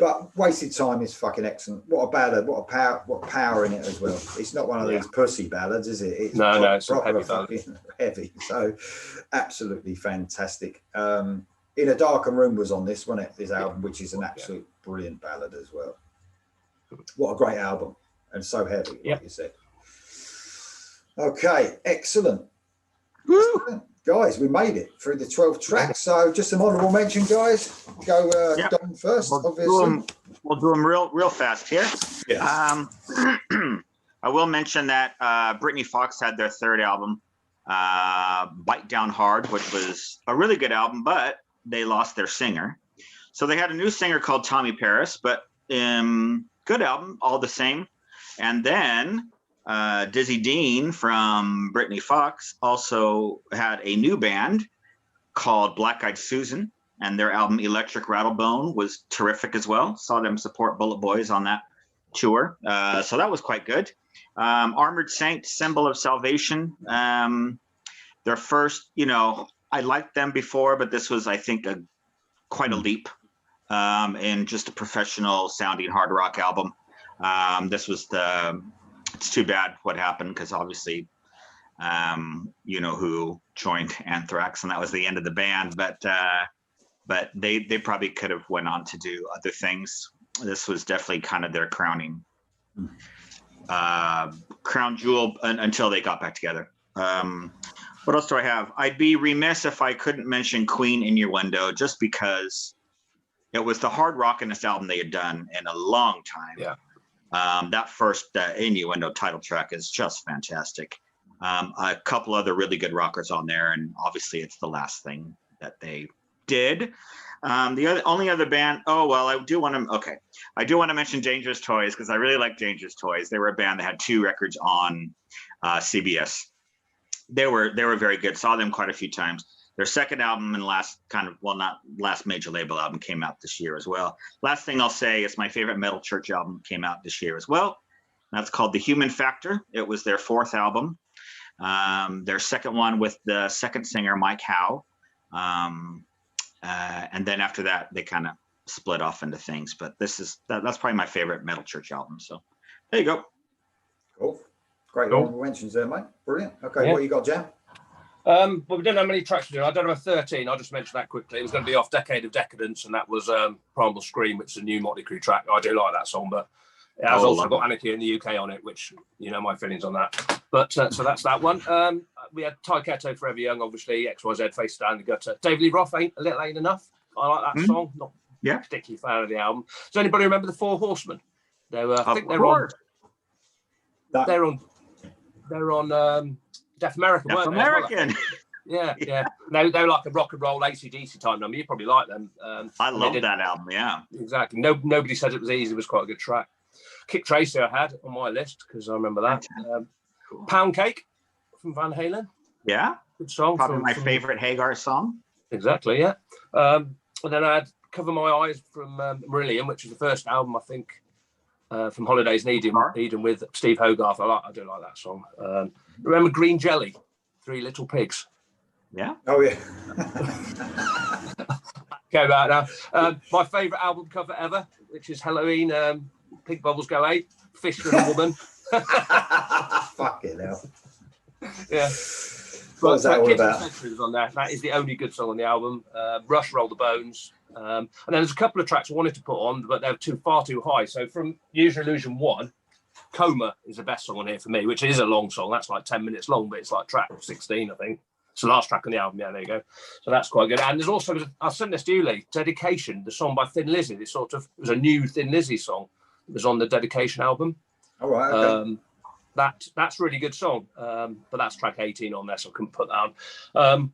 But Wasted Time is fucking excellent. What a ballad! What power in it as well. It's not one of these pussy ballads, is it? It's no, it's proper fucking heavy. So absolutely fantastic. In a Darker Room was on this, wasn't it? This album, which is an absolute brilliant ballad as well. What a great album, and so heavy, like you said. Okay, excellent. Woo! Guys, we made it through the 12 tracks. So just some honourable mention, guys. Go Dom first, obviously. We'll do them real fast here. Yes. I will mention that Brittany Fox had their third album, Bite Down Hard, which was a really good album, but they lost their singer. So they had a new singer called Tommy Paris, but good album, all the same. And then Dizzy Dean from Brittany Fox also had a new band called Black Eyed Susan, and their album Electric Rattlebone was terrific as well. Saw them support Bullet Boys on that tour. So that was quite good. Armored Saint, Symbol of Salvation. Their first, you know, I liked them before, but this was, I think, quite a leap in just a professional sounding hard rock album. This was it's too bad what happened, because obviously, you know who joined Anthrax, and that was the end of the band. But they probably could have went on to do other things. This was definitely kind of their crowning crown jewel until they got back together. What else do I have? I'd be remiss if I couldn't mention Queen Innuendo, just because it was the hard rockinest album they had done in a long time. Yeah. That first Innuendo title track is just fantastic. A couple other really good rockers on there, and obviously it's the last thing that they did. The only other band, I do want to mention Dangerous Toys, because I really like Dangerous Toys. They were a band that had 2 records on CBS. They were very good. Saw them quite a few times. Their second album and not last major label album came out this year as well. Last thing I'll say is my favorite Metal Church album came out this year as well. That's called The Human Factor. It was their 4th album. Their second one with the second singer, Mike Howe. And then after that, they kind of split off into things. But that's probably my favorite Metal Church album. So there you go. Cool. Great honorable mentions there, mate. Brilliant. Okay, what you got, Jam? Well, we don't know how many tracks we're doing. I don't know, 13. I'll just mention that quickly. It was going to be off Decade of Decadence, and that was Primal Scream, which is a new Motley Crue track. I do like that song, but it has also got Anarchy in the UK on it, which, you know, my feelings on that. But so that's that one. We had Ty Ketto, Forever Young, obviously, XYZ, Face Down the Gutter. David Lee Roth, Ain't a Little Ain't Enough. I like that song. Not particularly fan of the album. Does anybody remember the Four Horsemen? They're on Deaf American. Deaf American. Yeah. They were like a rock and roll AC/DC type number. You probably like them. I love that album. Yeah, exactly. Nobody said it was easy. It was quite a good track. Kick Tracy I had on my list because I remember that. Cool. Pound Cake from Van Halen. Yeah, good song. Probably my favorite Hagar song. Exactly. Yeah. And then I had Cover My Eyes from Marillion, which is the first album I think. From Holidays in Eden with Steve Hogarth. I do like that song. Remember Green Jelly, Three Little Pigs? Yeah. Oh, yeah. Okay, about now. My favourite album cover ever, which is Halloween, Pink Bubbles Go 8, Fish for a Woman. Fucking hell. Yeah. What was that all about? Was on there. That is the only good song on the album. Rush, Roll the Bones. And then there's a couple of tracks I wanted to put on, but they're far too high. So from Use Your Illusion 1, Coma is the best song on here for me, which is a long song. That's like 10 minutes long, but it's like track 16, I think. It's the last track on the album. Yeah, there you go. So that's quite good. And there's also, I'll send this to you, Lee, Dedication, the song by Thin Lizzy. It was a new Thin Lizzy song. It was on the Dedication album. All right, okay. That's a really good song. But that's track 18 on there, so I couldn't put that on.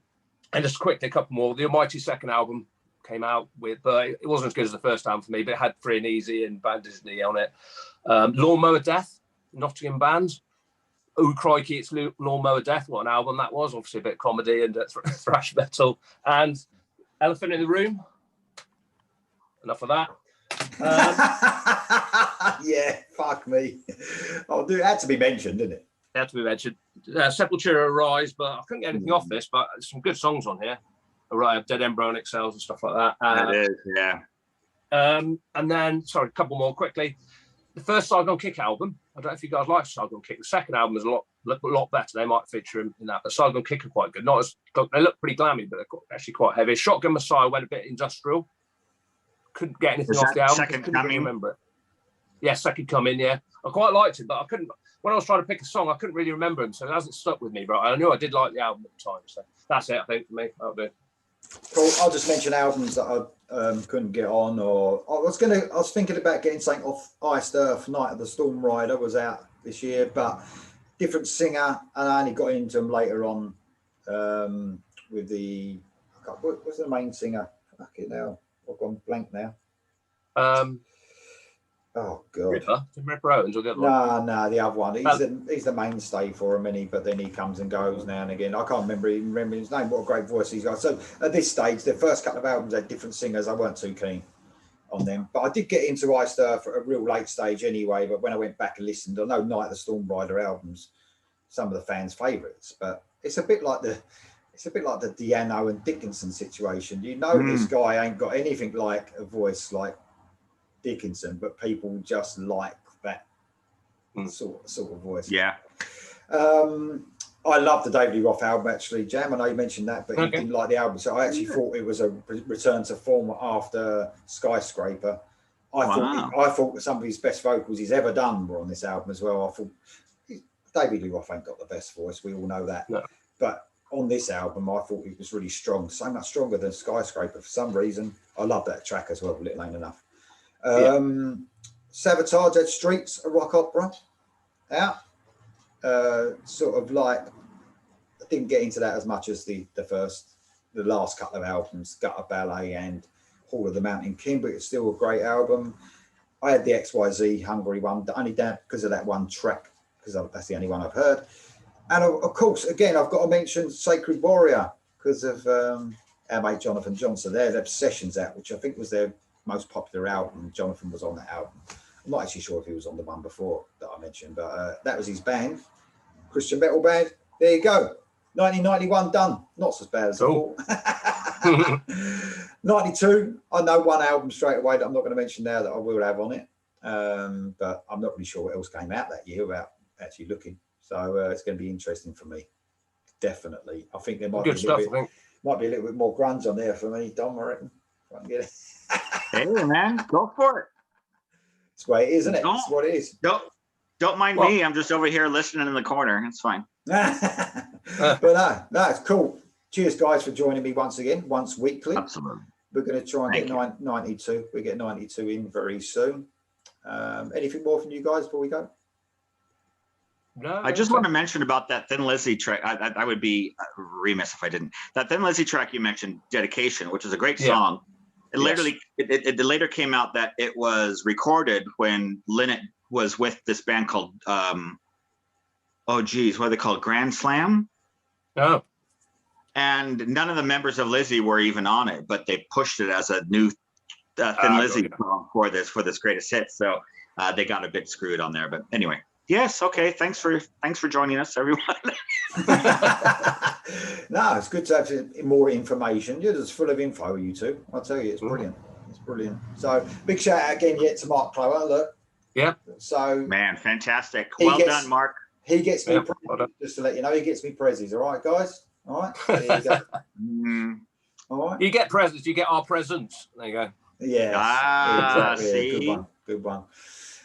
And just quickly, a couple more. The Almighty second album, came out with, but it wasn't as good as the first album for me. But it had Free and Easy and Band Disney on it. Lawnmower Death, Nottingham band. Oh crikey, it's Lawnmower Death. What an album that was! Obviously a bit of comedy and thrash metal. And Elephant in the Room. Enough of that. Yeah, fuck me. Oh, dude, it had to be mentioned, didn't it? It had to be mentioned. Sepultura Arise, but I couldn't get anything off this. But there's some good songs on here. Right, Dead Embryonic Cells and stuff like that. It is, yeah. And then, sorry, a couple more quickly. The first Saigon Kick album. I don't know if you guys like Saigon Kick. The second album is a lot better. They might feature in that, but Saigon Kick are quite good. Not as they look pretty glammy, but they're actually quite heavy. Shotgun Messiah went a bit industrial. Couldn't get anything off the album. Second Couldn't Coming? remember it. Yeah, Second Coming. Yeah, I quite liked it, but I couldn't. When I was trying to pick a song, I couldn't really remember them, so it hasn't stuck with me. But I knew I did like the album at the time, so that's it. I think for me, that'll do. Cool. I'll just mention albums that I couldn't get on, or I was thinking about getting something off Iced Earth. Night of the Storm Rider was out this year, but different singer, and I only got into them later on with the what was the main singer? Fucking hell, I've gone blank now. Oh god. Ripper Owens or the other one? No, the other one. He's the mainstay for a minute, but then he comes and goes now and again. I can't remember his name. What a great voice he's got. So at this stage, the first couple of albums had different singers. I weren't too keen on them, but I did get into Iced Earth at a real late stage anyway. But when I went back and listened, I know Night of the Storm Rider albums, some of the fans' favourites, but it's a bit like the Diano and Dickinson situation. You know, this guy ain't got anything like a voice like Dickinson, but people just like that sort of voice. Yeah. I love the David Lee Roth album, actually, Jam. I know you mentioned that, but you didn't like the album, so I actually thought it was a return to form after Skyscraper. I thought some of his best vocals he's ever done were on this album as well. I thought David Lee Roth ain't got the best voice, we all know that. No. But on this album, I thought he was really strong, so much stronger than Skyscraper for some reason. I love that track as well, Little Ain't Enough. Sabotage at Streets, a rock opera out. Sort of like, I didn't get into that as much as the last couple of albums, Gutter Ballet and Hall of the Mountain King, but it's still a great album. I had the XYZ Hungary one, only down because of that one track, because that's the only one I've heard. And of course, again, I've got to mention Sacred Warrior because of our mate Jonathan Johnson. Their Obsessions out, which I think was their most popular album. Jonathan was on that album. I'm not actually sure if he was on the one before that I mentioned, but that was his band, Christian metal band. There you go. 1991 done. Not so bad as I thought. 92, I know one album straight away that I'm not going to mention now that I will have on it. But I'm not really sure what else came out that year without actually looking. So it's going to be interesting for me. Definitely. I think there might be might be a little bit more grunge on there for me, Dom, I reckon. If I can get it. Hey man, go for it. It's the way it is, isn't it? It's what it is. Don't mind me. I'm just over here listening in the corner. It's fine. But no, it's cool. Cheers, guys, for joining me once weekly. Absolutely. We're going to try and get 92. We get 92 in very soon. Anything more from you guys before we go? No. I just want to mention about that Thin Lizzy track. I would be remiss if I didn't. That Thin Lizzy track you mentioned, Dedication, which is a great song. It later came out that it was recorded when Lynette was with this band called what are they called? Grand Slam. Oh. And none of the members of Lizzy were even on it, but they pushed it as a new Thin Lizzy song for this greatest hit. So they got a bit screwed on there. But anyway, yes, okay. Thanks for joining us, everyone. No, it's good to have more information. You're just full of info, you two. I'll tell you, it's brilliant. It's brilliant. So big shout out again yet to Mark Clower. Look. Yeah. So man, fantastic. Well done, Mark. He gets me just to let you know, he gets me prezzies. All right, guys. All right. There you go. All right. You get presents, you get our presents. There you go. Yeah. Exactly. See? Good one.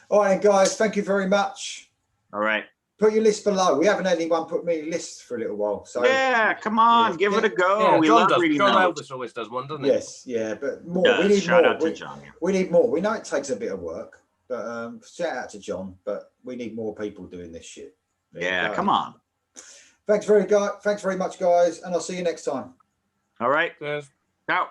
All right, guys. Thank you very much. All right. Put your list below. We haven't had anyone put me lists for a little while. So yeah, come on, give it a go. Yeah, we John love reading John those. Elvis always does one, doesn't he? Yes, yeah, but more. We need more. Out to John. We need more. We know it takes a bit of work, but shout out to John. But we need more people doing this shit. Yeah, come on. Thanks very much, guys, and I'll see you next time. All right. Cheers. Ciao.